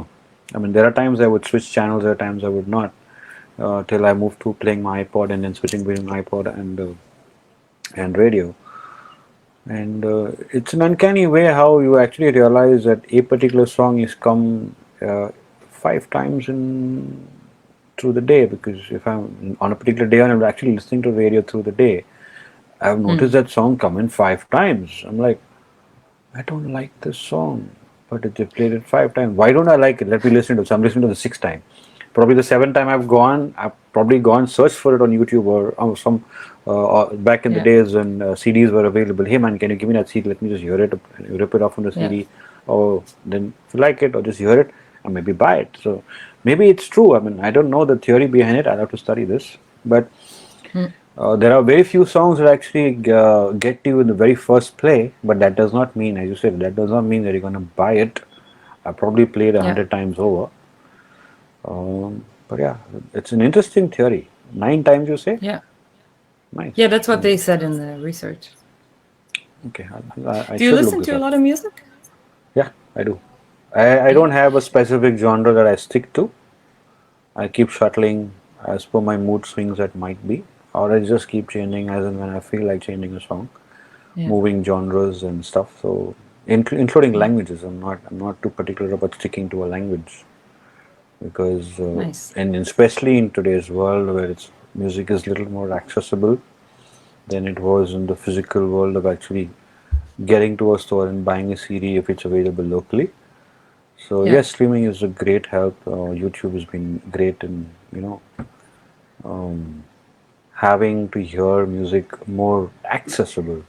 I mean, there are times I would switch channels, there are times I would not. Till I moved to playing my iPod and then switching between iPod and radio. And it's an uncanny way how you actually realize that a particular song is come 5 times in through the day. Because if I'm on a particular day and I'm actually listening to radio through the day, I've noticed Mm. that song come in 5 times. I'm like, I don't like this song, but they played it 5 times. Why don't I like it? Let me listen to it. So I'm listening to the 6th time. Probably the 7th time I've probably gone search for it on YouTube or some back in the Yeah. days when CDs were available. Hey man, can you give me that CD? Let me just hear it, rip it off from the Yeah. CD, or then if you like it, or just hear it and maybe buy it. So maybe it's true. I mean, I don't know the theory behind it. I'll have to study this, but Mm. there are very few songs that actually get to you in the very first play, but that does not mean, as you said, that does not mean that you're going to buy it. I probably played a Yeah. hundred times over. But yeah, it's an interesting theory. 9 times, you say? Yeah. Nice. Yeah, that's what Mm. they said in the research. Okay, I Do you should look listen this to a up. lot of music? Yeah, I do. I Yeah. don't have a specific genre that I stick to. I keep shuttling as per my mood swings that might be, or I just keep changing as and when I feel like changing a song, Yeah. moving genres and stuff. So, including Yeah. languages, I'm not too particular about sticking to a language because, Nice. and especially in today's world where music is a little more accessible than it was in the physical world of actually getting to a store and buying a CD if it's available locally. So Yeah. yes, streaming is a great help. YouTube has been great in having to hear music more accessible,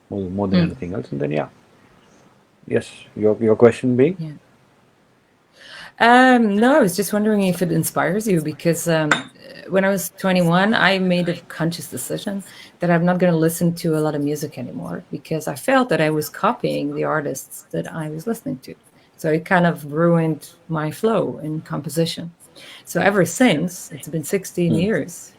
more than Mm. anything else. And then yeah, Yes, your question being? Yeah. No, I was just wondering if it inspires you because when I was 21, I made a conscious decision that I'm not going to listen to a lot of music anymore because I felt that I was copying the artists that I was listening to. So it kind of ruined my flow in composition. So ever since, it's been 16 Hmm. years,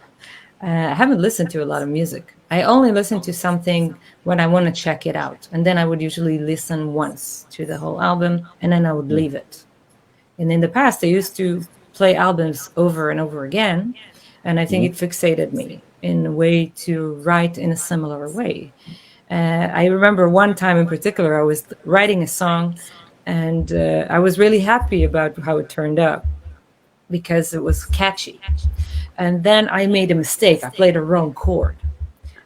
I haven't listened to a lot of music. I only listen to something when I want to check it out. And then I would usually listen once to the whole album and then I would Hmm. leave it. And in the past, I used to play albums over and over again. And I think Hmm. it fixated me in a way to write in a similar way. I remember one time in particular, I was writing a song and I was really happy about how it turned out because it was catchy. And then I made a mistake. I played a wrong chord.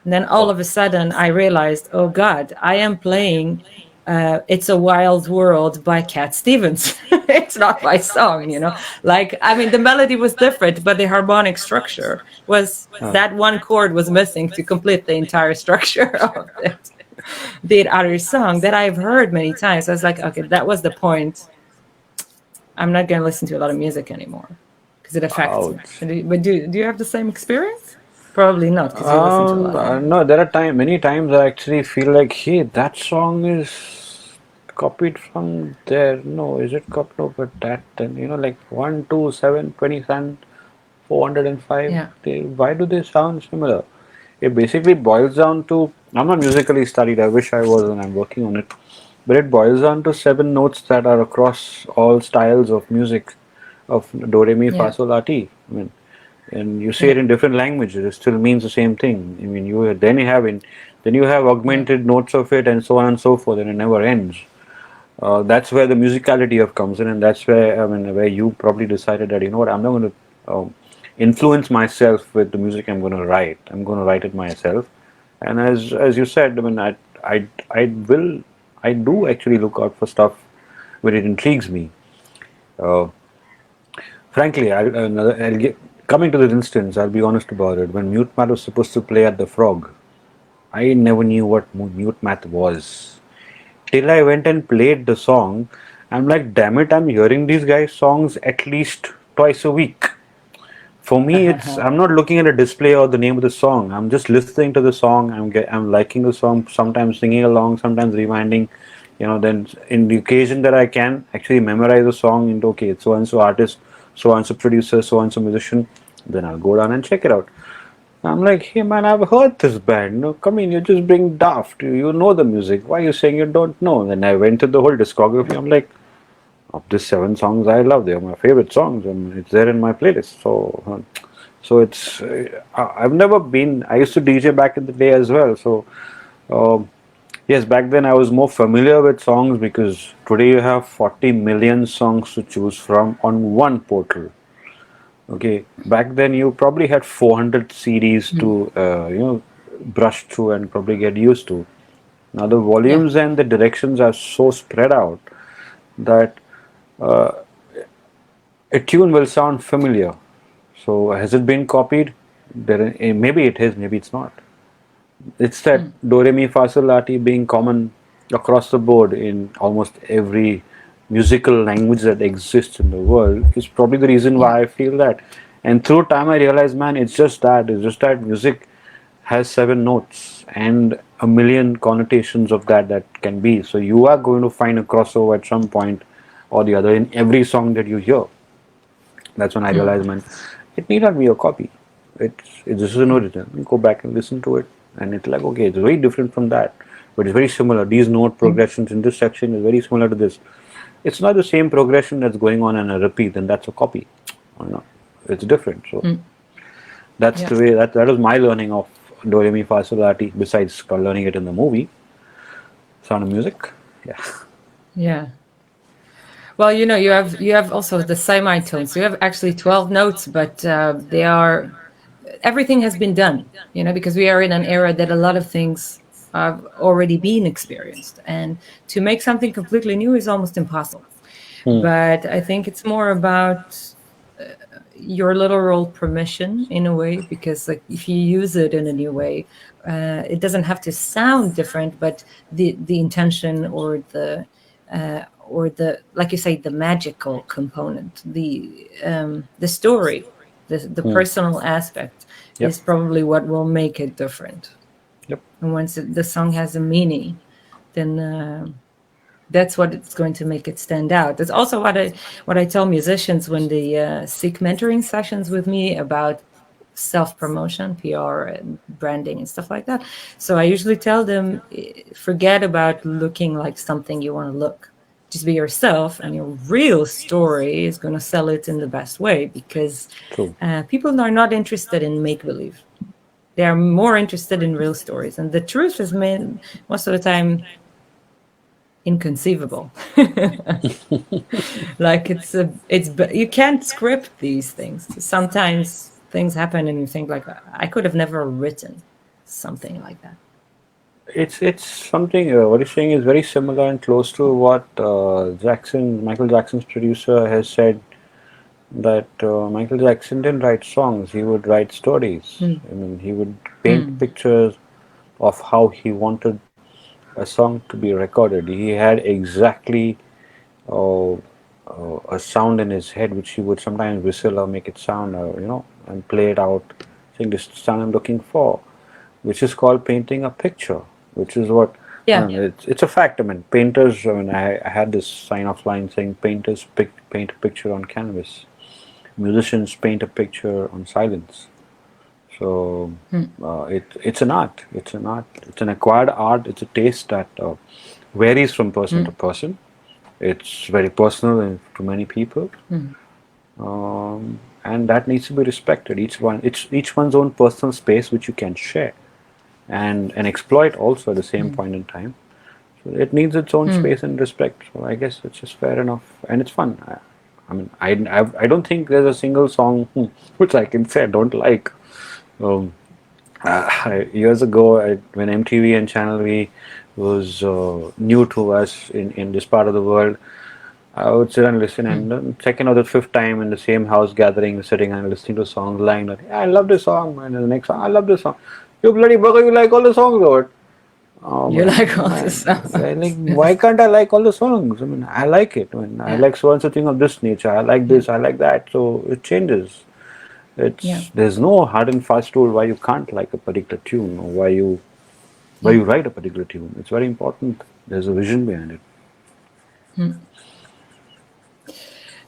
And then all Oh. of a sudden, I realized, oh God, I am playing It's a Wild World by Cat Stevens. It's not my song, you know? Like, I mean, the melody was different, but the harmonic structure was Ah. that one chord was missing to complete the entire structure of the other song that I've heard many times. I was like, okay, that was the point. I'm not going to listen to a lot of music anymore because it affects me. Ouch. But do you have the same experience? Probably not because you listen to a lot of music. No, there are many times I actually feel like, hey, that song is copied from there. No, is it copied? No, but that, then, like 1, 2, 7, 27, 405. Yeah. Why do they sound similar? It basically boils down to, I'm not musically studied, I wish I was, and I'm working on it. But it boils down to seven notes that are across all styles of music, of do, re, mi, fa, Yeah. sol, la, ti. I mean, and you say Yeah. it in different languages, it still means the same thing. I mean, then you have Yeah. augmented notes of it, and so on and so forth, and it never ends. That's where the musicality of comes in, and that's where, I mean, where you probably decided that, you know what, I'm not going to influence myself with the music I'm going to write. I'm going to write it myself. And as you said, I mean, I do actually look out for stuff when it intrigues me. Uh, Frankly, coming to this instance, I'll be honest about it. When Mute Math was supposed to play at the Frog, I never knew what Mute Math was. Till I went and played the song, I'm like, damn it, I'm hearing these guys' songs at least twice a week. For me, I'm not looking at a display or the name of the song. I'm just listening to the song. I'm liking the song. Sometimes singing along. Sometimes rewinding. Then in the occasion that I can actually memorize the song into, okay, it's so and so artist, so and so producer, so and so musician. Then I'll go down and check it out. I'm like, hey man, I've heard this band. No, come in, you're just being daft. You know the music. Why are you saying you don't know? Then I went to the whole discography. I'm like, of these seven songs I love, they're my favorite songs, and it's there in my playlist. So it's I've never been. I used to DJ back in the day as well. So yes, back then I was more familiar with songs because today you have 40 million songs to choose from on one portal. Okay, back then you probably had 400 CDs to brush through and probably get used to. Now the Yeah. volumes and the directions are so spread out that a tune will sound familiar. So has it been copied? Maybe it is, maybe it's not. It's that Mm. do re mi fa sol la ti being common across the board in almost every musical language that exists in the world is probably the reason Yeah. why I feel that. And through time I realized, man, it's just that. It's just that music has seven notes and a million connotations of that can be. So you are going to find a crossover at some point or the other in every song that you hear. That's when I Mm. realized, man, it need not be a copy. This is an original. You go back and listen to it, and it's like, okay, it's very different from that, but it's very similar. These note Mm. progressions in this section is very similar to this. It's not the same progression that's going on in a repeat, then that's a copy. Or not. It's different. So Mm. that's Yeah. the way that was my learning of Do Re Mi Fa Sol La Ti. Besides learning it in the movie, Sound of Music. Yeah. Yeah. Well, you have also the semitones. You have actually 12 notes, but they are everything has been done. Because we are in an era that a lot of things have already been experienced, and to make something completely new is almost impossible. Hmm. But I think it's more about your literal permission in a way, because like if you use it in a new way, it doesn't have to sound different, but the intention or or the, like you say, the magical component, the story, the personal aspect Yep. is probably what will make it different. Yep. And once the song has a meaning, then that's what it's going to make it stand out. That's also what I tell musicians when they seek mentoring sessions with me about self-promotion, PR and branding and stuff like that. So I usually tell them, forget about looking like something you want to look. Just be yourself, and your real story is going to sell it in the best way, because True. people are not interested in make-believe. They are more interested in real stories, and the truth is most of the time inconceivable. Like you can't script these things. Sometimes things happen and you think like, I could have never written something like that. It's something. What you're saying is very similar and close to what Michael Jackson's producer has said, that Michael Jackson didn't write songs, he would write stories. I mean, he would paint pictures of how he wanted a song to be recorded. He had exactly a sound in his head which he would sometimes whistle or make it sound, and play it out, saying, this is the sound I'm looking for, which is called painting a picture, which is what, I Yeah. mean, it's a fact. I mean, painters, I mean, I had this sign-off line saying, painters paint a picture on canvas. Musicians paint a picture on silence. So it's an art. It's an art. It's an acquired art. It's a taste that varies from person to person. It's very personal to many people, and that needs to be respected. Each one's own personal space, which you can share and exploit also at the same point in time. So it needs its own space and respect. So I guess it's just fair enough, and it's fun. I mean, I don't think there's a single song which I can say I don't like. Years ago, when MTV and Channel V was new to us in this part of the world, I would sit and listen, and the second or the fifth time in the same house gathering, sitting and listening to songs, lying like, I love this song, and the next song, I love this song. You bloody bugger, you like all the songs, or oh You like all man, this stuff. like, why can't I like all the songs? I mean, I like it. I mean, I like so and so thing of this nature. I like this. I like that. So it changes. There's no hard and fast rule why you can't like a particular tune, or why you write a particular tune. It's very important. There's a vision behind it.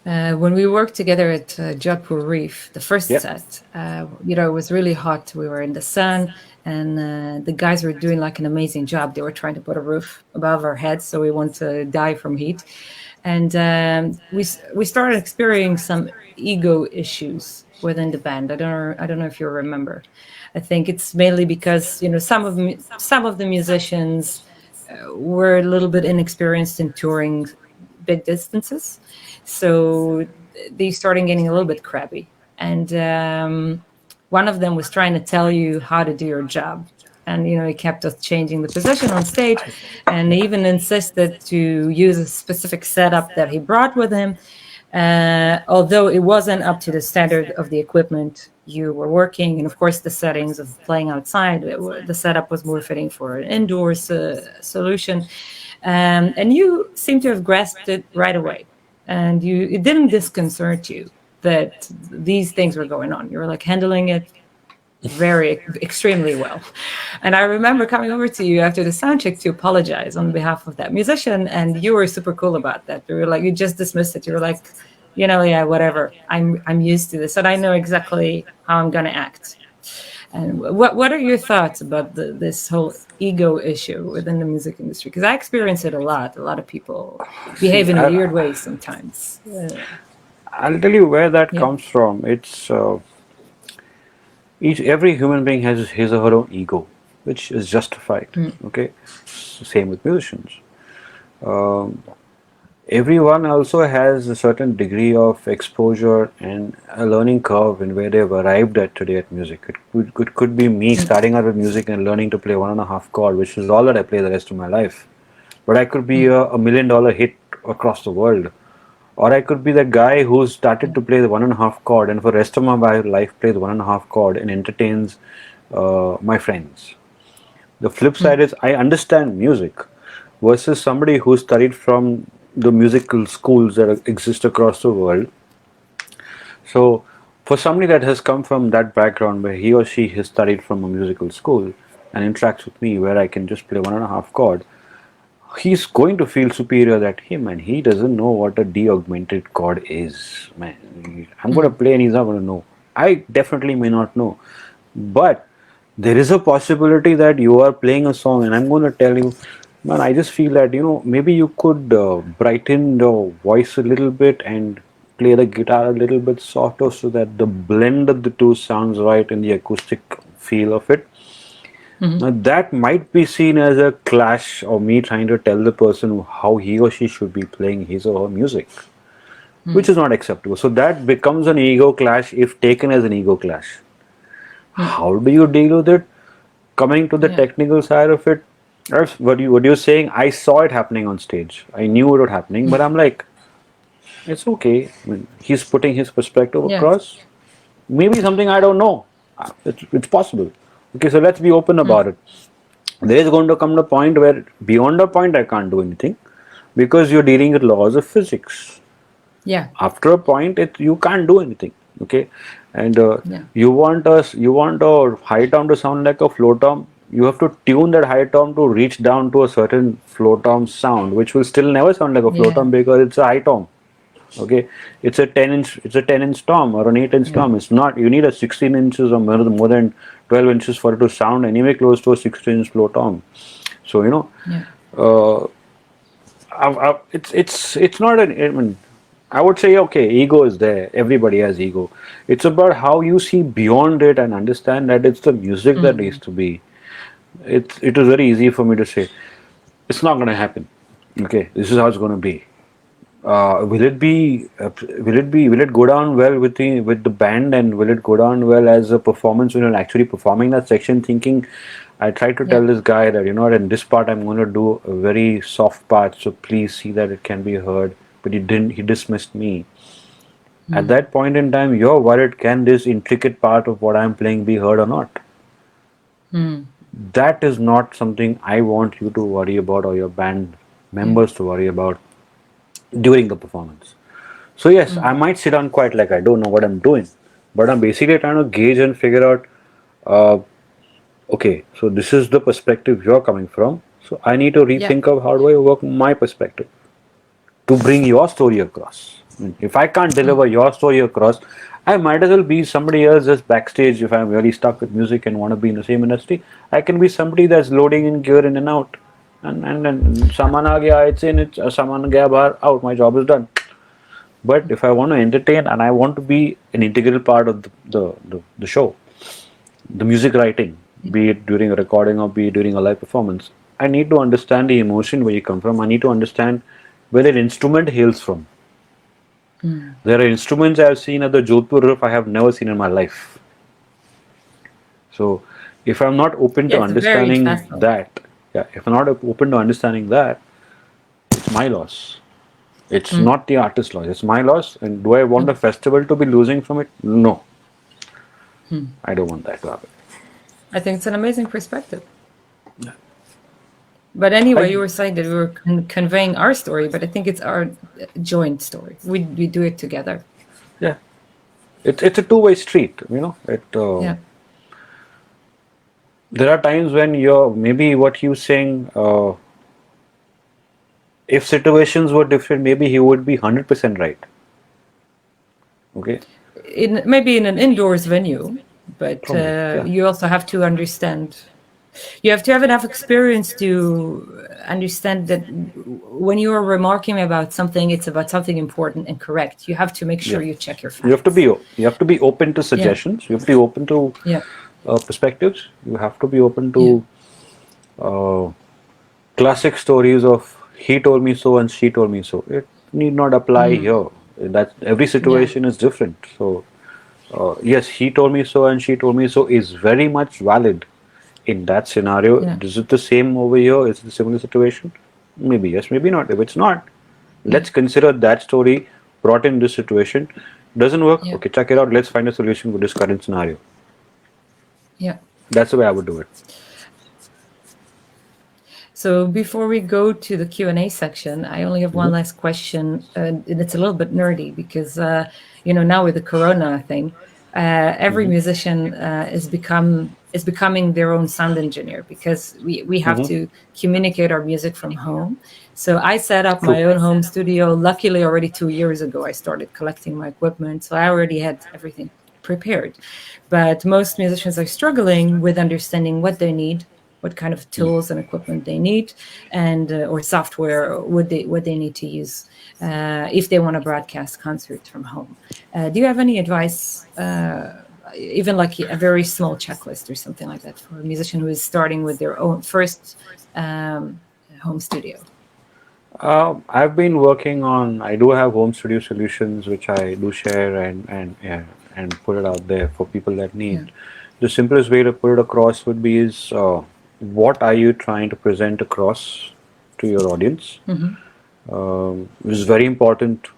When we worked together at Jodhpur RIFF, the first Yep. set, it was really hot. We were in the sun, and the guys were doing like an amazing job. They were trying to put a roof above our heads, so we won't die from heat. And we started experiencing some ego issues within the band. I don't know if you remember. I think it's mainly because some of the musicians were a little bit inexperienced in touring big distances, so they started getting a little bit crabby. And one of them was trying to tell you how to do your job, and he kept us changing the position on stage, and even insisted to use a specific setup that he brought with him, although it wasn't up to the standard of the equipment you were working. And of course the settings of playing outside, the setup was more fitting for an indoors solution. And you seem to have grasped it right away, and it didn't disconcert you that these things were going on. You were like handling it very extremely well. And I remember coming over to you after the sound check to apologize on behalf of that musician, and you were super cool about that. You were like, you just dismissed it. You were like, yeah, whatever. I'm used to this, and I know exactly how I'm gonna act. And what are your thoughts about this whole ego issue within the music industry? Because I experience it a lot. A lot of people behave in a weird way sometimes. I'll tell you where that Yeah. comes from. It's every human being has his or her own ego, which is justified. Okay, same with musicians. Everyone also has a certain degree of exposure and a learning curve in where they've arrived at today at music. It could be me starting out with music and learning to play 1.5 chord, which is all that I play the rest of my life. But I could be a $1 million hit across the world. Or I could be the guy who started to play the 1.5 chord and for the rest of my life plays 1.5 chord and entertains my friends. The flip side is I understand music, versus somebody who studied from the musical schools that exist across the world. So, for somebody that has come from that background where he or she has studied from a musical school and interacts with me where I can just play 1.5 chord, he's going to feel superior that, hey man, he doesn't know what a D augmented chord is. Man, I'm going to play and he's not going to know. I definitely may not know. But there is a possibility that you are playing a song and I'm going to tell you, man, I just feel that, maybe you could brighten the voice a little bit and play the guitar a little bit softer so that the blend of the two sounds right in the acoustic feel of it. Now, that might be seen as a clash or me trying to tell the person how he or she should be playing his or her music, which is not acceptable. So, that becomes an ego clash if taken as an ego clash. How do you deal with it? Coming to the technical side of it, what you're saying, I saw it happening on stage. I knew it was happening, but I'm like, it's okay. I mean, he's putting his perspective Yeah. across. Maybe something I don't know. It's possible. Okay, so let's be open about it. There is going to come the point where beyond a point I can't do anything because you're dealing with laws of physics. Yeah. After a point, you can't do anything. Okay, and Yeah. you want a high tom to sound like a flow tom. You have to tune that high tom to reach down to a certain flow tom sound, which will still never sound like a flow Yeah. tom because it's a high tom. Okay, it's a 10-inch tom or an 8-inch Yeah. tom. It's not. You need a 16 inches or more than 12 inches for it to sound anyway close to a 16-inch flow tom. So Yeah. uh, it's not an. I mean, I would say okay, ego is there. Everybody has ego. It's about how you see beyond it and understand that it's the music that needs to be. It is very easy for me to say it's not going to happen. Okay, this is how it's going to be. Will it be? Will it go down well with the band, and will it go down well as a performance when you're actually performing that section? Thinking, I tried to tell Yeah. this guy that in this part I'm going to do a very soft part, so please see that it can be heard. But he didn't. He dismissed me. At that point in time, you're worried: can this intricate part of what I'm playing be heard or not? That is not something I want you to worry about or your band Yeah. members to worry about during the performance. So yes, I might sit down quite like I don't know what I'm doing, but I'm basically trying to gauge and figure out. Uh, okay, so this is the perspective you're coming from. So I need to Yeah. rethink of how do I work my perspective to bring your story across. I mean, if I can't deliver your story across, I might as well be somebody else just backstage. If I'm really stuck with music and want to be in the same industry, I can be somebody that's loading in gear in and out. And saman aa gaya, it's in, it's saman gaya bahar, out. My job is done. But if I want to entertain and I want to be an integral part of the show, the music writing, be it during a recording or be it during a live performance, I need to understand the emotion where you come from. I need to understand where an instrument hails from. There are instruments I have seen at the Jodhpur RIFF I have never seen in my life. So, if I'm not open Yeah. to It's very understanding fascinating. that, yeah, if I'm not open to understanding that, it's my loss. It's not the artist's loss. It's my loss. And do I want a festival to be losing from it? No, I don't want that to happen. I think it's an amazing perspective. But anyway, you were saying that we were conveying our story, but I think it's our joint story. We do it together. Yeah, it's a two-way street. Yeah. There are times when you're maybe what you saying. If situations were different, maybe he would be 100% right. Okay. Maybe in an indoors venue, but Probably. Yeah. you also have to understand. You have to have enough experience to understand that when you are remarking about something, it's about something important and correct. You have to make sure Yeah. you check your facts. You have to be open to suggestions. You have to be open to Yeah. perspectives. You have to be open to classic stories of he told me so and she told me so. It need not apply here. That every situation is different. So yes, he told me so and she told me so is very much valid in that scenario. Yeah. Is it the same over here? Is it a similar situation? Maybe yes, maybe not. If it's not, let's consider that story brought in this situation. Doesn't work? Yeah. Okay, check it out. Let's find a solution for this current scenario. Yeah. That's the way I would do it. So before we go to the Q&A section, I only have one Mhm. last question, and it's a little bit nerdy because, now with the Corona thing, every Mhm. musician is becoming their own sound engineer because we have Mhm. to communicate our music from home. So I set up True. my own home studio. Luckily, already 2 years ago, I started collecting my equipment, so I already had everything prepared. But most musicians are struggling with understanding what they need, what kind of tools and equipment they need, and or software what they need to use if they want to broadcast concerts from home. Do you have any advice, even like a very small checklist or something like that, for a musician who is starting with their own first home studio? I've been working on. I do have home studio solutions which I do share and put it out there for people that need. Yeah. The simplest way to put it across would be is what are you trying to present across to your audience? Mm-hmm. Which is very important.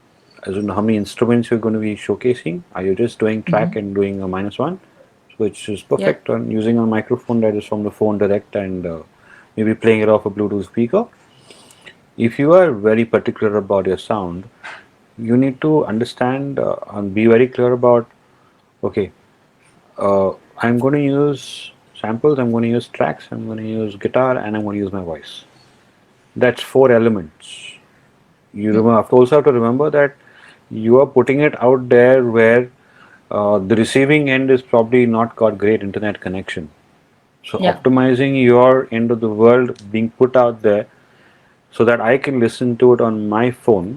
As in how many instruments you're going to be showcasing. Are you just doing track Mm-hmm. and doing a -1, which is Yeah. perfect, on using a microphone that is from the phone direct and maybe playing it off a Bluetooth speaker? If you are very particular about your sound, you need to understand and be very clear about, okay, I'm going to use samples, I'm going to use tracks, I'm going to use guitar, and I'm going to use my voice. That's four elements. Yeah. Also have to remember that you are putting it out there where the receiving end is probably not got great internet connection. So Yeah. optimizing your end of the world being put out there so that I can listen to it on my phone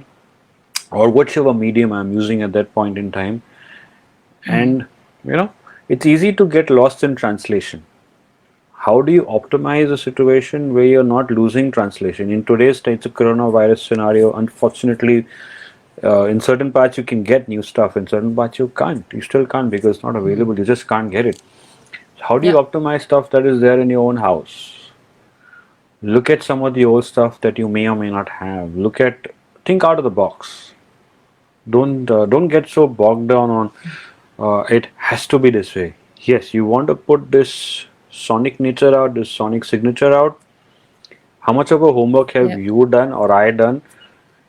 or whichever medium I'm using at that point in time. Mm-hmm. And you know, it's easy to get lost in translation. How do you optimize a situation where you're not losing translation? In today's it's a coronavirus scenario. Unfortunately, in certain parts you can get new stuff, in certain parts you can't. You still can't because it's not Mm-hmm. available. You just can't get it. How do you Yeah. optimize stuff that is there in your own house? Look at some of the old stuff that you may or may not have. Think out of the box. Don't get so bogged down on it has to be this way. Yes, you want to put this sonic nature out, this sonic signature out. How much of a homework have Yeah. you done or I done,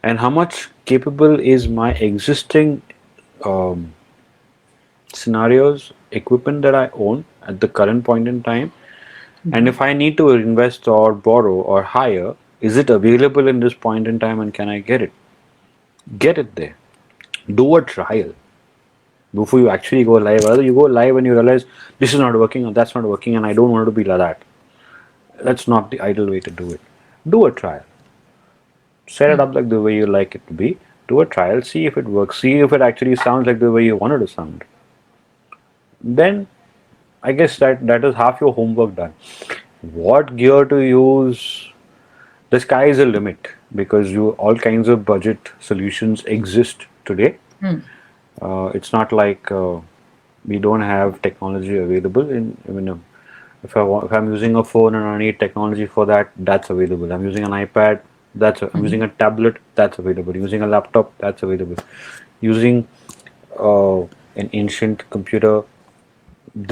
and how much capable is my existing um, scenarios, equipment that I own at the current point in time, and Mm-hmm. if I need to invest or borrow or hire, is it available in this point in time and can I get it? Get it there. Do a trial before you actually go live. Rather, you go live and you realize this is not working or that's not working and I don't want it to be like that. That's not the ideal way to do it. Do a trial. Set it Mm. up like the way you like it to be. Do a trial, see if it works, see if it actually sounds like the way you want it to sound. Then I guess that is half your homework done. What gear to use? The sky is a limit because you all kinds of budget solutions exist today. Mm. It's not like we don't have technology available. If I'm using a phone and I need technology for that, that's available. I'm using an iPad, I'm Mm-hmm. using a tablet, that's available. Using a laptop, that's available. Using uh, an ancient computer,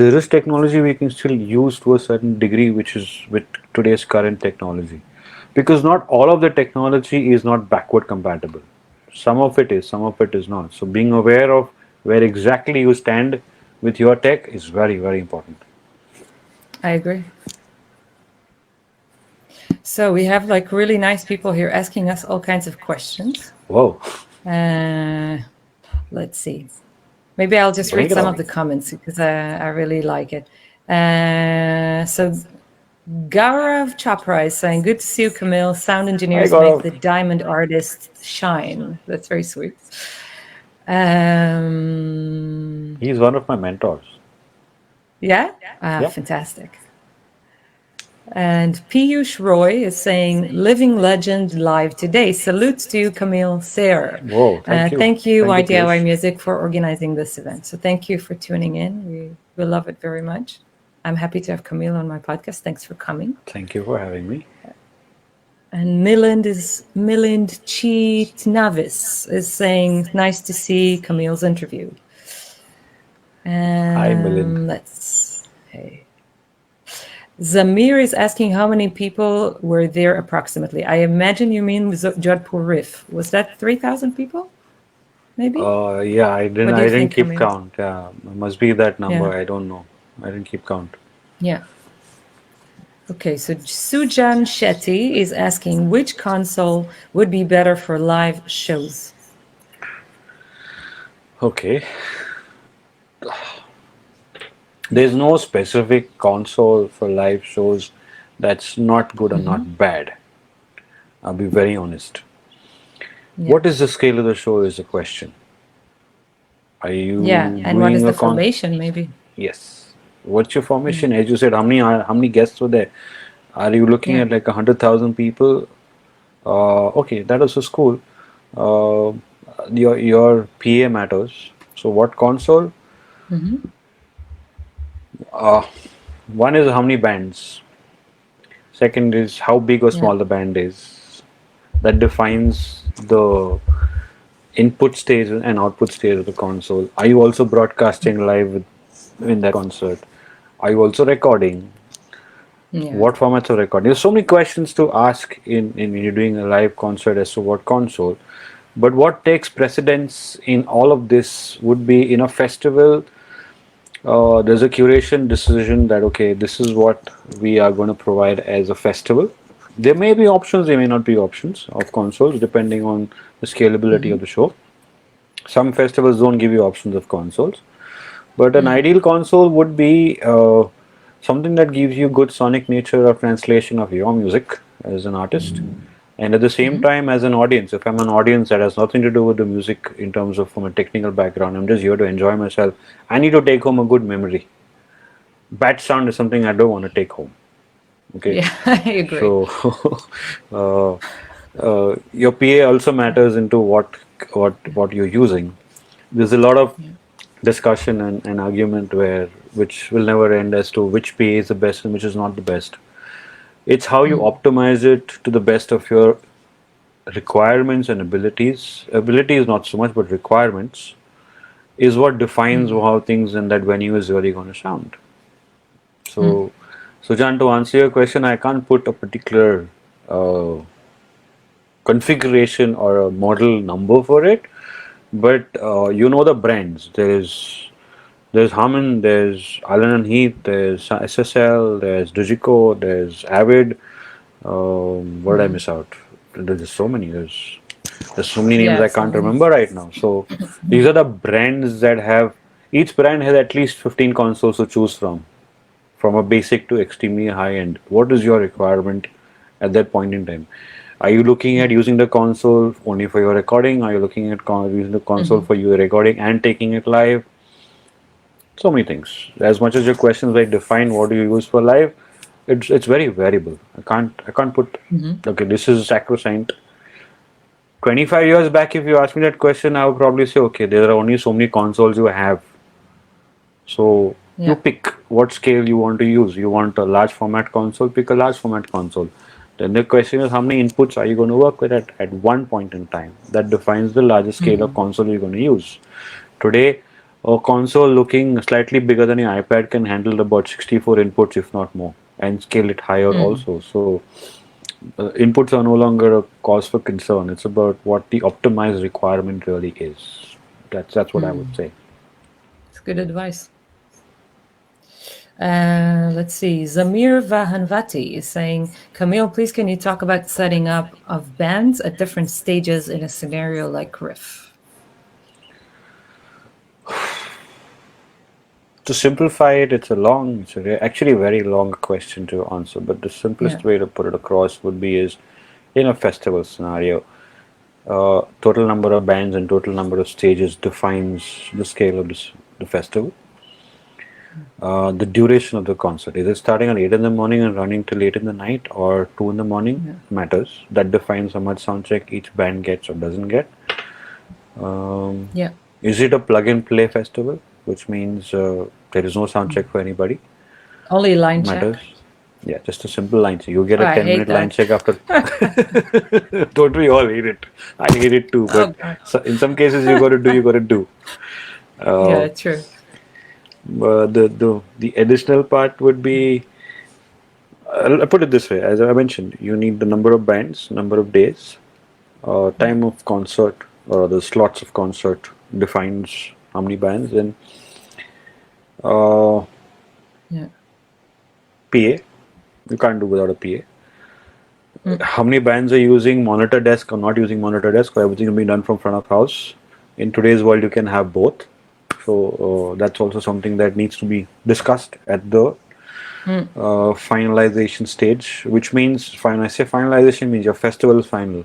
there is technology we can still use to a certain degree, which is with today's current technology. Because not all of the technology is not backward compatible. Some of it is, some of it is not. So being aware of where exactly you stand with your tech is very, very important. I agree. So we have like really nice people here asking us all kinds of questions. Whoa, Uh, let's see. Maybe I'll just bring read it some of on. the comments because I really like it. So Gaurav Chopra is saying, "Good to see you, Camille. Sound I engineers make got the diamond artists shine." That's very sweet. Um, He's one of my mentors. yeah, Yeah. fantastic. And Piyush Roy is saying, "Living legend live today. Salutes to you, Camille Sayer. Whoa, thank you. Thank you, Thank you, YDIY Piyush. Music, for organizing this event." So thank you for tuning in. We love it very much. I'm happy to have Camille on my podcast. Thanks for coming. Thank you for having me. And Milind Chitnavis is saying, "Nice to see Camille's interview." Hi, Milind. Let's hey. Zamir is asking how many people were there approximately. I imagine you mean Jodhpur RIFF. Was that 3,000 people? Maybe? Yeah, What do I you didn't think, keep Camille? count. Yeah, it must be that number. Yeah. I don't know. I didn't keep count. Yeah. Okay, so Sujan Shetty is asking which console would be better for live shows? Okay. There's no specific console for live shows that's not good or not bad. I'll be very honest. Yeah. What is the scale of the show is the question. Are Yeah. you And what is doing the a con? formation, maybe? Yes. What's your Mm. formation? As you said, how many guests were there? Are you looking Yeah. at like 100,000 people? Okay, that is just cool. Uh, your PA matters. So what console? Hmm. Uh, One is how many bands. Second is how big or Yeah. small the band is. That defines the input stage and output stage of the console. Are you also broadcasting live in that concert? Are you also recording? Yeah. What formats of recording? There's so many questions to ask in when you're doing a live concert as to what console. But what takes precedence in all of this would be in a festival. There's a curation decision that okay, this is what we are going to provide as a festival. There may be options, there may not be options of consoles depending on the scalability Hmm. of the show. Some festivals don't give you options of consoles, but an Mm. ideal console would be something that gives you good sonic nature of translation of your music as an artist, and at the same Hmm. time as an audience. If I'm an audience that has nothing to do with the music in terms of from a technical background, I'm just here to enjoy myself. I need to take home a good memory. Bad sound is something I don't want to take home. Okay, Yeah, I agree. so uh, your PA also matters into what you're using. There's a lot of Yeah. discussion and argument where which will never end as to which PA is the best and which is not the best. It's how you Mm. optimize it to the best of your requirements and abilities. Abilities not so much, but requirements is what defines Mm. how things in that venue is really going to sound. Mm. So, so John, to answer your question, I can't put a particular uh, configuration or a model number for it, but you know the brands. There's Harman, there's Allen and Heath, there's SSL, there's Digico, there's Avid. What did I Mm. miss out? There's so many. There's so many names Yeah, I so can't many. remember right now. So these are the brands that have each brand has at least 15 consoles to choose from a basic to extremely high end. What is your requirement at that point in time? Are you looking at using the console only for your recording? Are you looking at using the console Hmm. for your recording and taking it live? So many things. As much as your questions like define what do you use for live, it's very variable. I can't put Hmm. okay, this is sacrosanct. 25 years back, if you ask me that question, I would probably say, okay, there are only so many consoles you have. So you Yeah. pick what scale you want to use. You want a large format console, pick a large format console. Then the question is how many inputs are you going to work with at one point in time? That defines the largest scale of Hmm. console you're going to use. Today, a console looking slightly bigger than your iPad can handle about 64 inputs, if not more, and scale it higher Hmm. also. So inputs are no longer a cause for concern. It's about what the optimized requirement really is. That's what I would Mm. say. It's good advice. Let's see. Zamir Vahanvati is saying, Camille, please can you talk about setting up of bands at different stages in a scenario like Riff? To simplify it, it's actually a very long question to answer. But the Yeah. simplest way to put it across would be is in a festival scenario, total number of bands and total number of stages defines the scale of the festival. The duration of the concert. Is it starting at 8 in the morning and running till 8 in the night or 2 in the morning? Yeah. Matters. That defines how much sound check each band gets or doesn't get. Um, Yeah. is it a plug and play festival, which means there is no sound check for anybody? Only line check. Matters. Yeah, just a simple line check. You get Oh, a I 10-minute hate line that. check after. Don't we all hate it? I hate it too, Oh, but God. in some cases you got to do. Uh, Yeah, true. the additional part would be I'll put it this way. As I mentioned, you need the number of bands, number of days, Yeah. time of concert, or the slots of concert defines how many bands, and uh, Yeah. PA. You can't do without a PA. Mm. How many bands are using monitor desk or not using monitor desk, or everything will be done from front of house? In today's world, you can have both. So that's also something that needs to be discussed at the Mm. finalization stage, which means, I say finalization means your festival is final.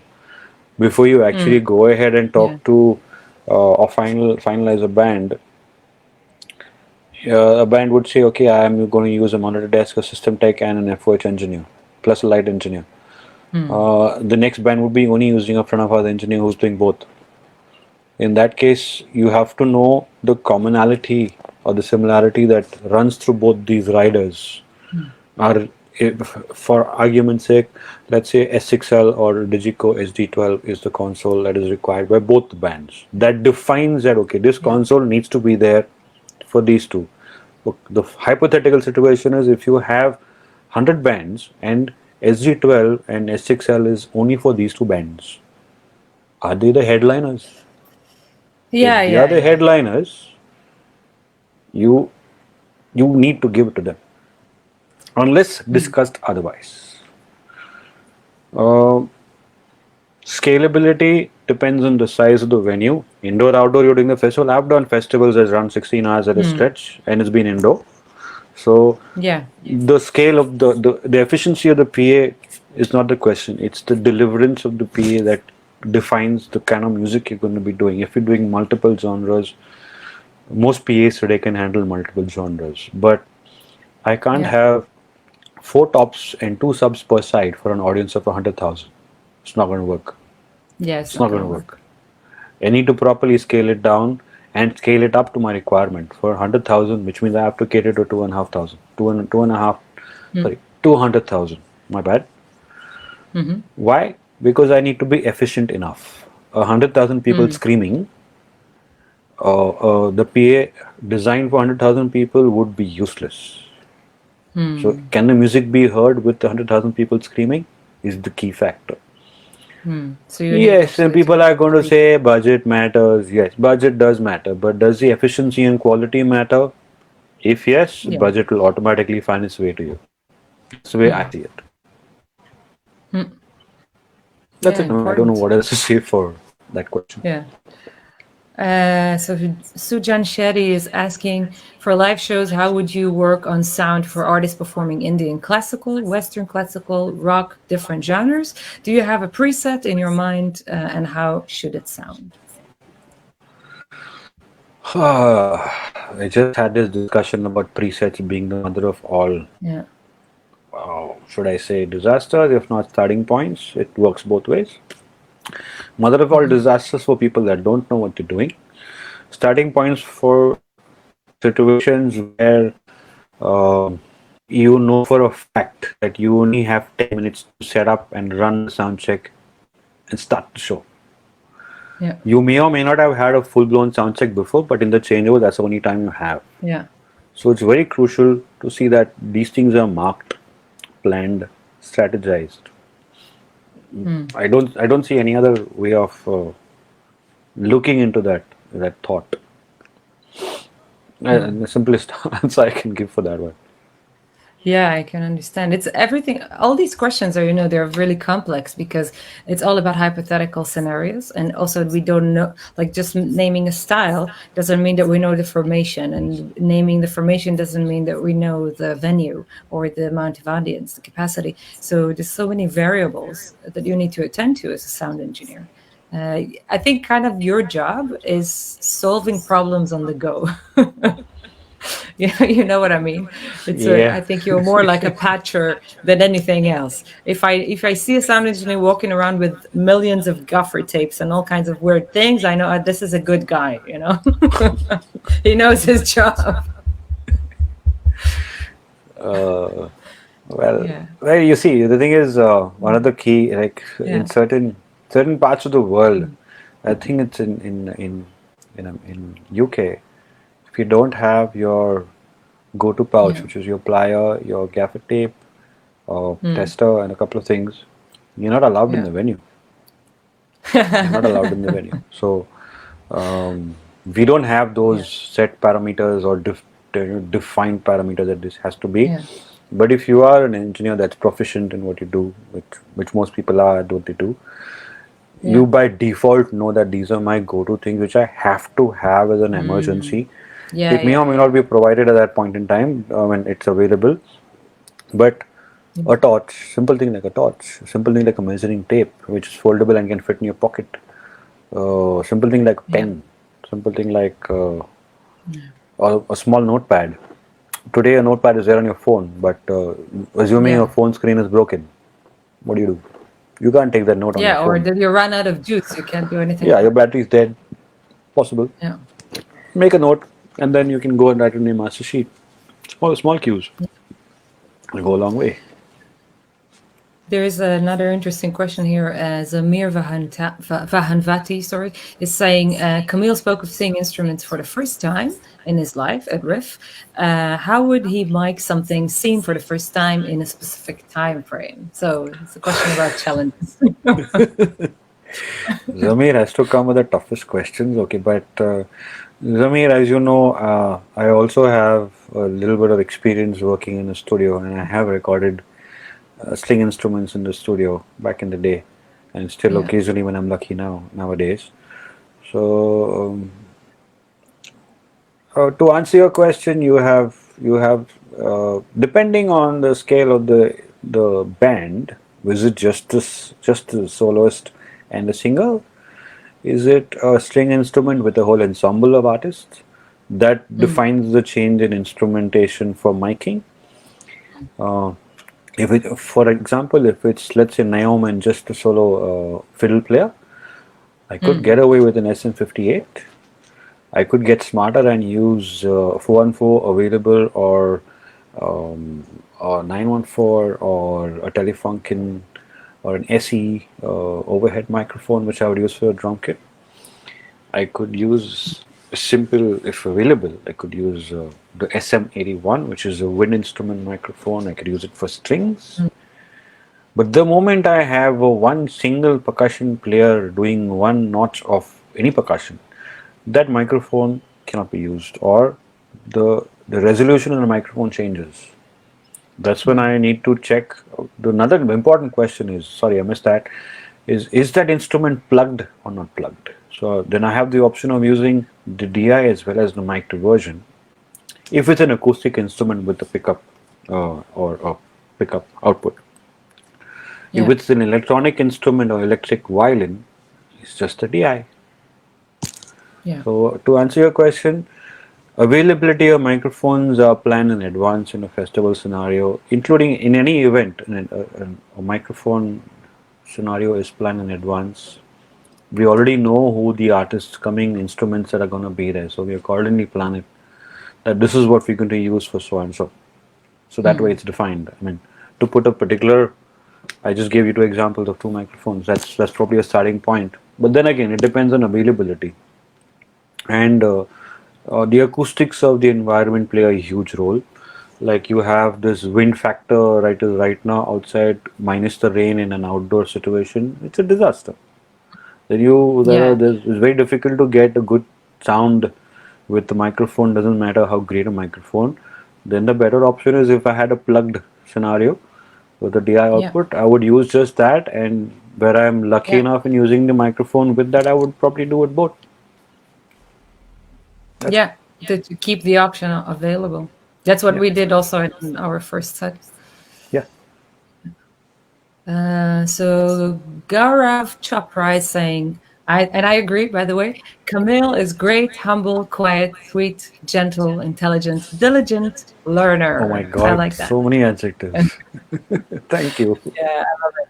Before you actually Mm. go ahead and Yeah. talk to or finalize a band, a band would say, okay, I am going to use a monitor desk, a system tech, and an FOH engineer, plus a light engineer. Mm. The next band would be only using a front of house engineer who's doing both. In that case, you have to know the commonality or the similarity that runs through both these riders. Mm. Are, if, for argument's sake, let's say S6L or Digico SD12 is the console that is required by both the bands. That defines that, okay, this Yeah. console needs to be there for these two. The hypothetical situation is if you have 100 bands and SG12 and S6L is only for these two bands. Are they the headliners? Yeah. If they are Yeah. the Yeah. headliners, you you need to give it to them, unless Mm. discussed otherwise. Uh, Scalability depends on the size of the venue. Indoor, outdoor, you're doing the festival. I've done festivals that run 16 hours at a Mm. stretch, and it's been indoor. So Yeah. the scale of the efficiency of the PA is not the question. It's the deliverance of the PA that defines the kind of music you're going to be doing. If you're doing multiple genres, most PAs today can handle multiple genres, but I can't Yeah. have four tops and two subs per side for an audience of 100,000. It's not going to work. Yeah. It's It's not not going gonna to work. work. I need to properly scale it down and scale it up to my requirement for 100,000, which means I have to cater to 2,500, two and a half, Mm. sorry, 200,000. My bad. Mm-hmm. Why? Because I need to be efficient enough. 100,000 people Mm. screaming, the PA designed for 100,000 people would be useless. So, Mm. can the music be heard with 100,000 people screaming? Is the key factor. Mm. So you need Yes, and actually people to are going to tweak say it. budget matters. Yes, budget does matter, but does the efficiency and quality matter? If yes, Yeah. budget will automatically find its way to you. That's the way I Mm. see it. Mm. That's Yeah. it. I don't know Important. what else to say for that question. Yeah. So Sujan Shetty is asking, for live shows, how would you work on sound for artists performing Indian classical, Western classical, rock, different genres? Do you have a preset in your mind, and how should it sound? I just had this discussion about presets being the mother of all, Yeah. should I say, disasters, if not starting points. It works both ways. Mother of all Mm-hmm. disasters for people that don't know what they're doing. Starting points for situations where you know for a fact that you only have 10 minutes to set up and run the sound check and start the show. Yeah. You may or may not have had a full blown sound check before, but in the changeover, that's the only time you have. Yeah. So it's very crucial to see that these things are marked, planned, strategized. Mm. I don't see any other way of looking into that thought. Mm. The simplest answer I can give for that one. Yeah, I can understand. It's everything. All these questions are, they're really complex because it's all about hypothetical scenarios. And also, we don't know, like just naming a style doesn't mean that we know the formation. And naming the formation doesn't mean that we know the venue or the amount of audience, the capacity. So there's so many variables that you need to attend to as a sound engineer. I think kind of your job is solving problems on the go. Yeah, you know what I mean. I Yeah. think you're more like a patcher than anything else. If I see a sound engineer walking around with millions of gaffer tapes and all kinds of weird things, I know this is a good guy. He knows his job. Uh, well, Yeah, well, you see, the thing is, one of the key, like in yeah, certain parts of the world, I think it's in UK. If you don't have your go-to pouch, yeah, which is your plier, your gaffer tape, tester, and a couple of things. You're not allowed in Yeah. the venue. You're not allowed in the venue. So we don't have Yeah. those set parameters or defined parameters that this has to be. Yeah. But if you are an engineer that's proficient in what you do, which most people are at what they do, Yeah. you by default know that these are my go-to things which I have to have as an emergency. Yeah. It may Yeah. or may not be provided at that point in time when it's available, but a torch, simple thing like a torch, simple thing like a measuring tape, which is foldable and can fit in your pocket, simple thing like a Yeah. pen, simple thing like a small notepad. Today, a notepad is there on your phone, but assuming Yeah. your phone screen is broken, what do you do? You can't take that note on your Yeah. Or phone. that you run out of juice, you can't do anything Yeah, your about battery is dead. Possible. it. Yeah. Make a note, and then you can go and write it in your master sheet. Small cues will go a long way. There is another interesting question here. Zamir Vahanvati, sorry, is saying Camille spoke of seeing instruments for the first time in his life at RIFF. How would he mic something seen for the first time in a specific time frame? So it's a question about challenges. Zamir has to come with the toughest questions, okay, but Zamir, as you know, I also have a little bit of experience working in a studio, and I have recorded string instruments in the studio back in the day, and still Yeah. occasionally when I'm lucky nowadays. So to answer your question, you have depending on the scale of the band, is it just the soloist and the singer? Is it a string instrument with a whole ensemble of artists? That defines the change in instrumentation for miking. If it, for example, if it's let's say Naomi and just a solo fiddle player, I could get away with an SM58. I could get smarter and use 414 available or 914 or a Telefunken or an SE overhead microphone, which I would use for a drum kit. I could use simple, if available, I could use the SM81, which is a wind instrument microphone. I could use it for strings. But the moment I have one single percussion player doing one notch of any percussion, that microphone cannot be used, or the resolution of the microphone changes. That's when I need to check. Another important question is, sorry, I missed that, is that instrument plugged or not plugged? So then I have the option of using the DI as well as the mic to version. If it's an acoustic instrument with a pickup or a pickup output. If Yeah. it's an electronic instrument or electric violin, it's just a DI. Yeah. So to answer your question, availability of microphones are planned in advance in a festival scenario, including in any event. A microphone scenario is planned in advance. We already know who the artists coming, instruments that are going to be there. So we accordingly plan it that this is what we're going to use for so and so. So that way it's defined. I mean, to put a particular, I just gave you two examples of two microphones. That's probably a starting point. But then again, it depends on availability. And the acoustics of the environment play a huge role. Like you have this wind factor right now outside, minus the rain in an outdoor situation. It's a disaster. Yeah. It's very difficult to get a good sound with the microphone. Doesn't matter how great a microphone. Then the better option is if I had a plugged scenario with the DI Yeah. output, I would use just that. And where I'm lucky Yeah. enough in using the microphone with that, I would probably do it both. That's Yeah. To keep the option available. That's what yeah, we did also in our first set. yeah. So Gaurav Chopra is saying, I agree, by the way, Camille is great, humble, quiet, sweet, gentle, intelligent, diligent Oh my learner. I God, like that. so many adjectives. Thank you. Yeah, I love it.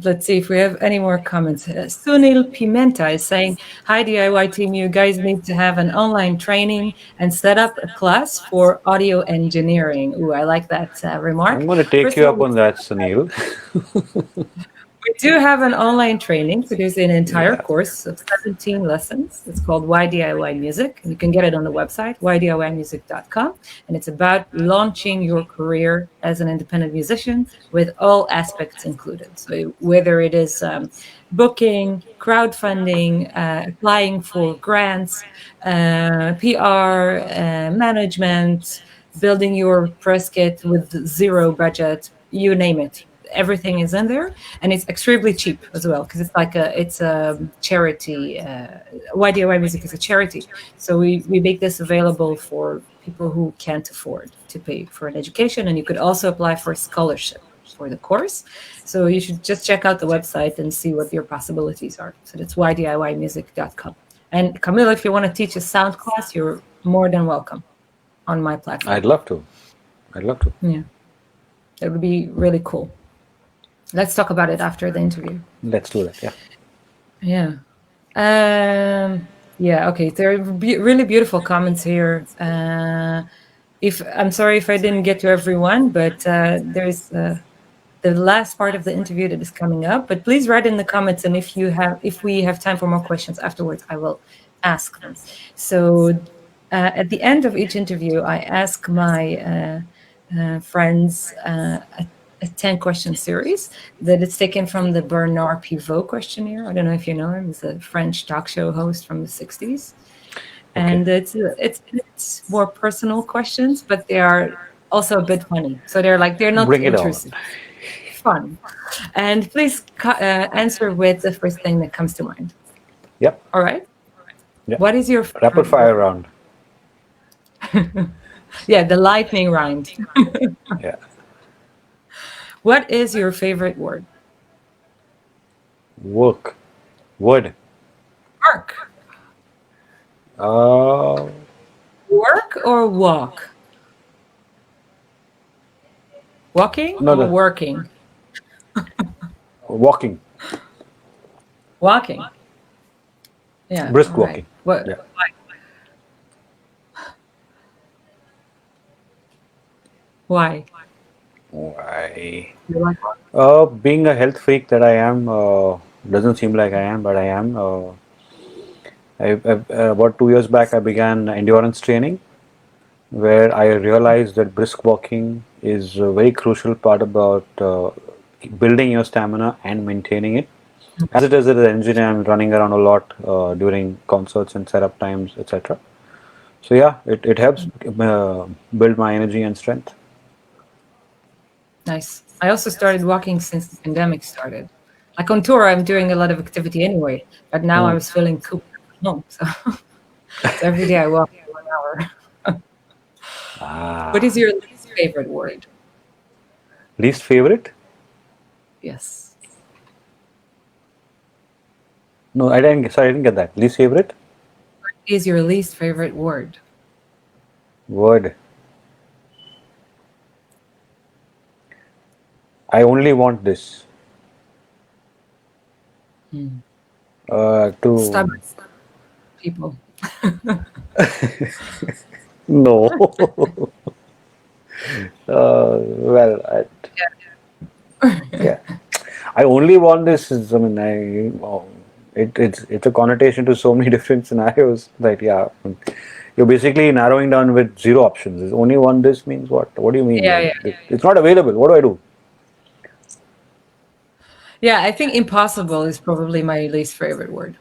Let's see if we have any more comments. Sunil Pimenta is saying, hi DIY team, you guys need to have an online training and set up a class for audio engineering. Ooh, I like that remark. I'm going to take First of you all, up on that, Sunil. We do have an online training. So there's an entire Yeah. course of 17 lessons. It's called Why DIY Music. And you can get it on the website, ydiymusic.com. And it's about launching your career as an independent musician with all aspects included. So whether it is booking, crowdfunding, applying for grants, PR, management, building your press kit with zero budget, you name it. Everything is in there, and it's extremely cheap as well because it's a charity. YDIY Music is a charity, so we make this available for people who can't afford to pay for an education, and you could also apply for a scholarship for the course. So you should just check out the website and see what your possibilities are. So that's ydiymusic.com. And Camille, if you want to teach a sound class, you're more than welcome on my platform. I'd love to. I'd love to. Yeah, that would be really cool. Let's talk about it after the interview. Let's do that. Yeah. Yeah. Okay. There are really beautiful comments here. If I'm sorry if I didn't get to everyone, but there's the last part of the interview that is coming up. But please write in the comments, and if we have time for more questions afterwards, I will ask them. So at the end of each interview, I ask my friends a 10-question series that is taken from the Bernard Pivot questionnaire. I don't know if you know him. He's a French talk show host from the 60s. And it's more personal questions, but they are also a bit funny. So they're not intrusive. Fun. And please answer with the first thing that comes to mind. Yep. All right? Yep. What is your rapid fire round? Yeah, the lightning round. Yeah. What is your favorite word? Work. Word. Work. Work or walk? Walking or working? Walking. Walking. Yeah. Brisk walking. What? Yeah. Why? Why? You like Being a health freak that I am, doesn't seem like I am, but I am. About 2 years back, I began endurance training, where I realized that brisk walking is a very crucial part about building your stamina and maintaining it. As it is as an engineer, I'm running around a lot during concerts and setup times, etc. So yeah, it helps build my energy and strength. Nice. I also started walking since the pandemic started. Like on tour, I'm doing a lot of activity anyway, but now I was feeling cooped up at home. So, every day I walk for 1 hour. What is your least favorite word? Least favorite? Yes. No, I didn't get that. Least favorite? What is your least favorite word? Word. I only want this. To Stubborn people. No. Well, yeah. I only want this. I mean, it's a connotation to so many different scenarios that you're basically narrowing down with zero options. There's only one this means what? What do you mean? Yeah. It's not available. What do I do? Yeah, I think impossible is probably my least favorite word.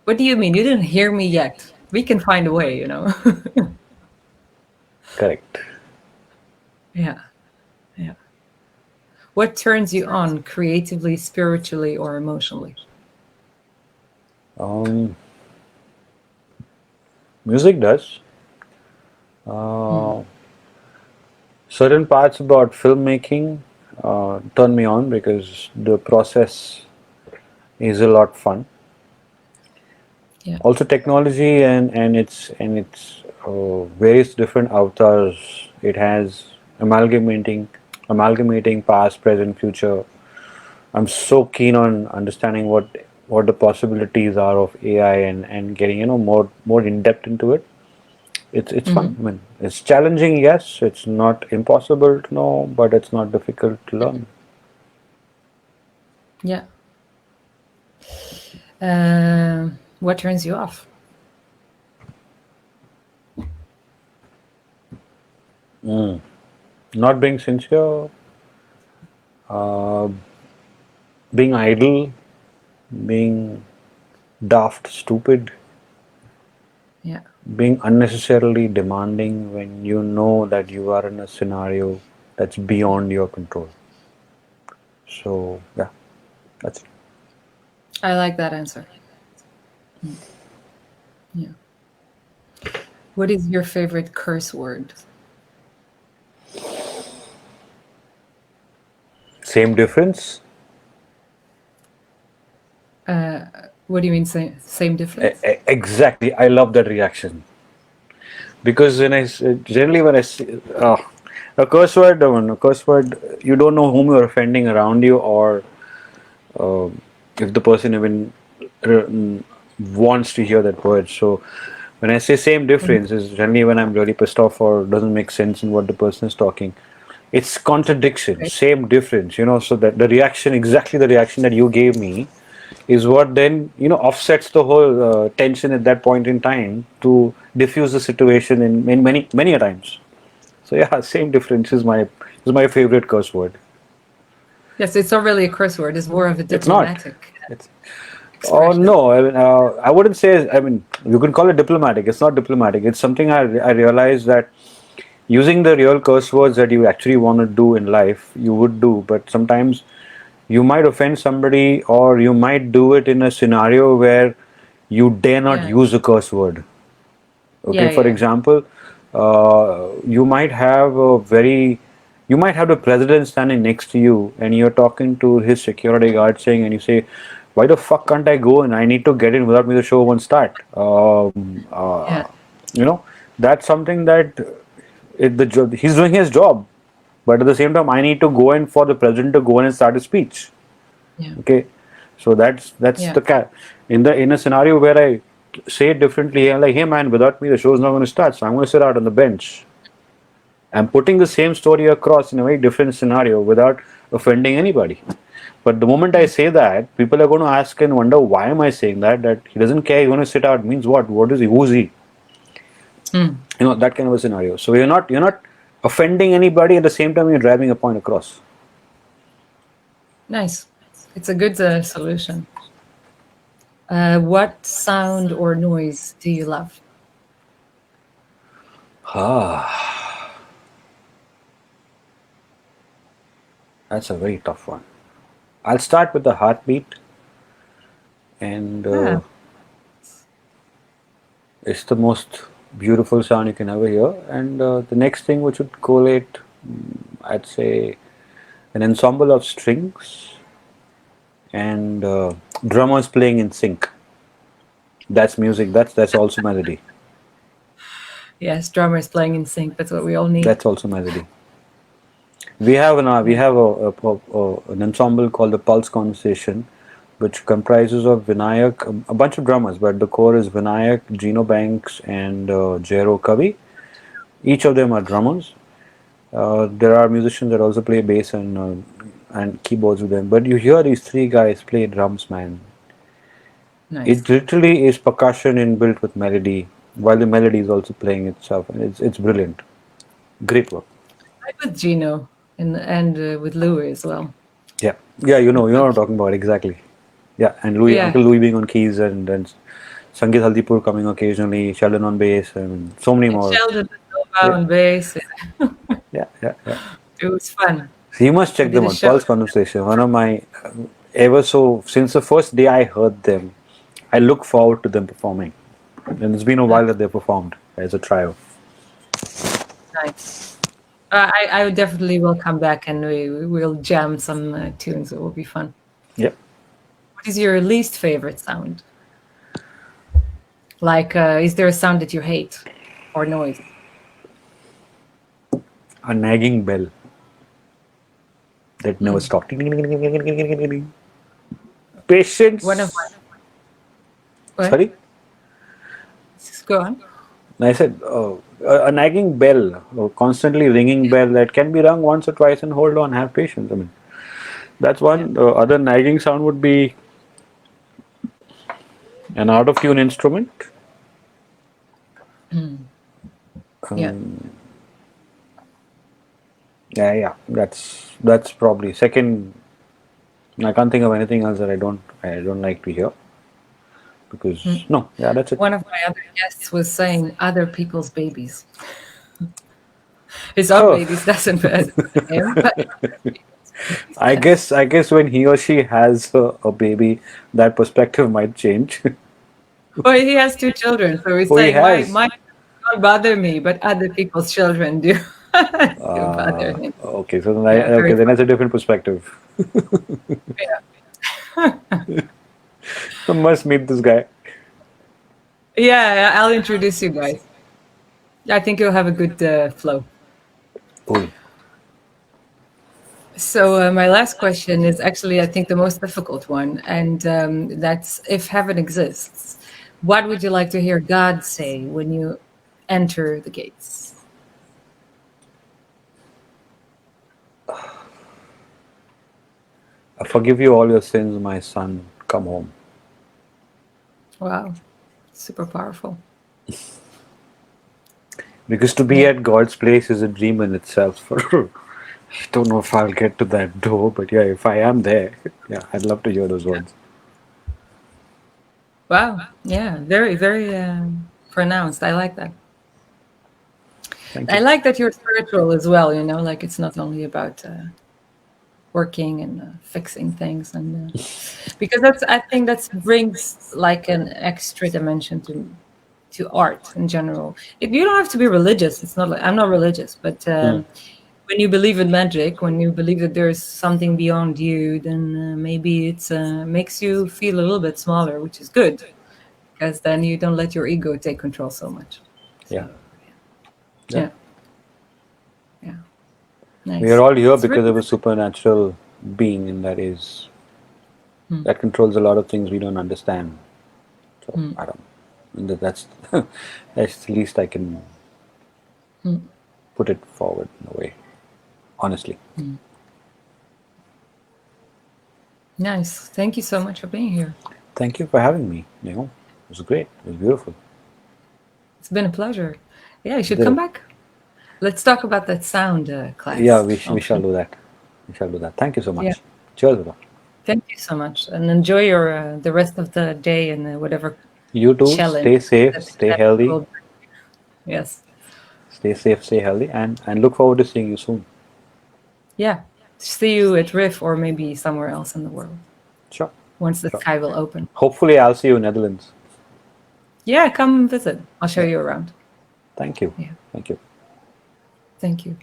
What do you mean? You didn't hear me yet. We can find a way, you know. Correct. Yeah. What turns you on creatively, spiritually, or emotionally? Music does. Certain parts about filmmaking turn me on because the process is a lot fun. Yeah. Also, technology and its various different avatars it has, amalgamating past, present, future. I'm so keen on understanding what the possibilities are of AI and getting more in depth into it. It's fun. I mean, it's challenging, yes. It's not impossible to know, but it's not difficult to learn. Yeah. What turns you off? Not being sincere, uh, being idle, being daft, stupid, Yeah. being unnecessarily demanding when you know that you are in a scenario that's beyond your control. So, yeah, that's it. I like that answer. Yeah. What is your favorite curse word? Same difference? What do you mean same difference? Exactly. I love that reaction. Because generally when I see a curse word, you don't know whom you're offending around you, or uh, if the person even wants to hear that word. So when I say same Mhm. difference, is generally when I'm really pissed off or doesn't make sense in what the person is talking. It's contradiction, Okay. same difference, so that the reaction, exactly the reaction that you gave me, is what then offsets the whole tension at that point in time to diffuse the situation in many a times. So yeah, same difference is my favorite curse word. Yes, it's not really a curse word. It's more of a It's not. diplomatic It's Oh expression. no, I wouldn't say. I mean, you can call it diplomatic. It's not diplomatic. It's something I realized that using the real curse words that you actually want to do in life, you would do. But sometimes you might offend somebody, or you might do it in a scenario where you dare not Yeah. use a curse word. Okay, Yeah, for yeah. example, you might have the president standing next to you, and you're talking to his security guard saying, and you say, "Why the fuck can't I go in? I need to get in without me. The show won't start." Yeah. You know, that's something that he's doing his job, but at the same time, I need to go in for the president to go in and start his speech. Yeah. Okay, so that's Yeah. the in a scenario where I say it differently. I'm like, hey man, without me the show's not going to start, so I'm going to sit out on the bench. I'm putting the same story across in a very different scenario without offending anybody. But the moment I Yeah. say that, people are going to ask and wonder, why am I saying that? That he doesn't care, he's going to sit out means what? What is he? Who's he? Mm. That kind of a scenario. So you're not offending anybody, at the same time you're driving a point across. Nice. It's a good solution. What sound or noise do you love? Ah, that's a very tough one. I'll start with the heartbeat, and Ah, it's the most beautiful sound you can ever hear. And the next thing which would collate, I'd say, an ensemble of strings and drummers playing in sync. That's music. That's also melody. yes, drummers playing in sync. That's what we all need. That's also melody. We have an ensemble called the Pulse Conversation, which comprises of Vinayak, a bunch of drummers, but the core is Vinayak, Gino Banks, and Jero Kavi. Each of them are drummers. There are musicians that also play bass and keyboards with them. But you hear these three guys play drums, man. Nice. It literally is percussion inbuilt with melody, while the melody is also playing itself, and it's brilliant. Great work. I'm with Gino and with Louis as well. Yeah, yeah, you know what I'm talking about exactly. Yeah, and Yeah. Uncle Louis being on keys, and Sangeet Haldipur coming occasionally, Sheldon on bass, and so many And more. Sheldon Nova Yeah, on bass. yeah, yeah, yeah. It was fun. So you must I check did them a out. show. Pulse Conversation, one of my ever so since the first day I heard them, I look forward to them performing, and it's been a while that they performed as a trio. Nice. I would definitely will come back and we'll jam some tunes. It will be fun. Yep. What is your least favorite sound? Like, is there a sound that you hate or noise? A nagging bell that never Hmm. stopped. One of my Patience. what? Sorry, Just go on. I said a nagging bell, a constantly ringing bell that can be rung once or twice and hold on, have patience. I mean, that's Yeah. one. Other nagging sound would be An out of tune instrument? Yeah. Yeah. That's probably second. I can't think of anything else that I don't like to hear because no, yeah, that's it. One of my other guests was saying other people's babies. His own Oh, babies doesn't fit him, but babies, I yes. guess I guess when he or she has a baby, that perspective might change. Well, he has two children, so he's Oh, he saying has. my don't bother me, but other people's children do do bother him. Okay, so then Yeah, okay, very then that's a different perspective. yeah. I must meet this guy. Yeah, I'll introduce you guys. I think you'll have a good flow. Oh, So my last question is actually, I think, the most difficult one, and that's if heaven exists, what would you like to hear God say when you enter the gates? I forgive you all your sins, my son. Come home. Wow, super powerful. Because to be Yeah. at God's place is a dream in itself. I don't know if I'll get to that door, but yeah, if I am there, yeah, I'd love to hear those words. Wow. Yeah. Very, very pronounced. I like that. Thank I you. like that you're spiritual as well. Like it's not only about working and fixing things, and because I think that brings like an extra dimension to art in general. You don't have to be religious. It's not like I'm not religious, but Hmm. when you believe in magic, when you believe that there's something beyond you, then maybe it's makes you feel a little bit smaller, which is good because then you don't let your ego take control so much. Yeah, So yeah. yeah, yeah, We are nice. all here It's because really of a supernatural being, and hmm, that controls a lot of things we don't understand. So hmm, I don't. And that's that's the least I can hmm, put it forward in a way. Honestly, hmm. Nice. Thank you so much for being here. thank you for having me. It was great. It was beautiful. It's been a pleasure. Yeah, you should come The, back. Let's talk about that sound yeah, class we shall option. do that. We shall do that. Thank you so Yeah. much. Cheers, brother. Thank you so much, and enjoy your the rest of the day and whatever You too. challenge Stay safe. Stay that healthy. will. Yes. Stay safe. Stay healthy, and look forward to seeing you soon. Yeah. See you at RIFF or maybe somewhere else in the world Sure. once the Sure. sky will open. Hopefully, I'll see you in Netherlands. Yeah, come visit. I'll show Yeah. you around. Thank you. Yeah. Thank you. Thank you.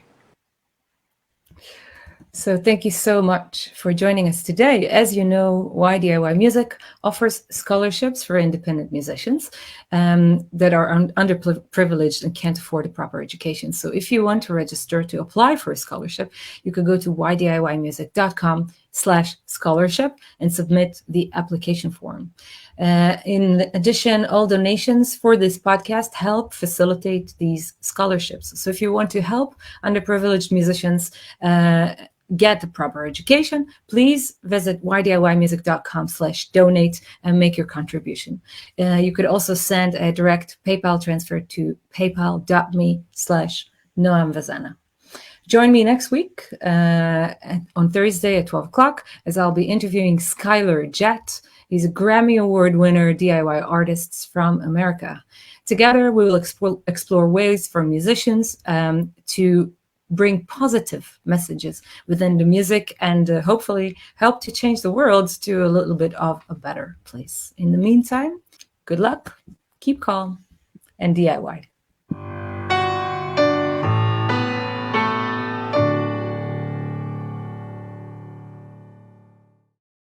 So thank you so much for joining us today. As you know, YDIY Music offers scholarships for independent musicians that are underprivileged and can't afford a proper education. So if you want to register to apply for a scholarship, you can go to ydiymusic.com/scholarship and submit the application form. In addition, all donations for this podcast help facilitate these scholarships. So if you want to help underprivileged musicians get the proper education, please visit ydiymusic.com/donate and make your contribution. You could also send a direct PayPal transfer to paypal.me/Noam Vazana. Join me next week on Thursday at 12 o'clock as I'll be interviewing Skylar Jett. He's a Grammy Award winner DIY artist from America. Together, we will explore ways for musicians to bring positive messages within the music and hopefully help to change the world to a little bit of a better place. In the meantime, good luck, keep calm, and DIY.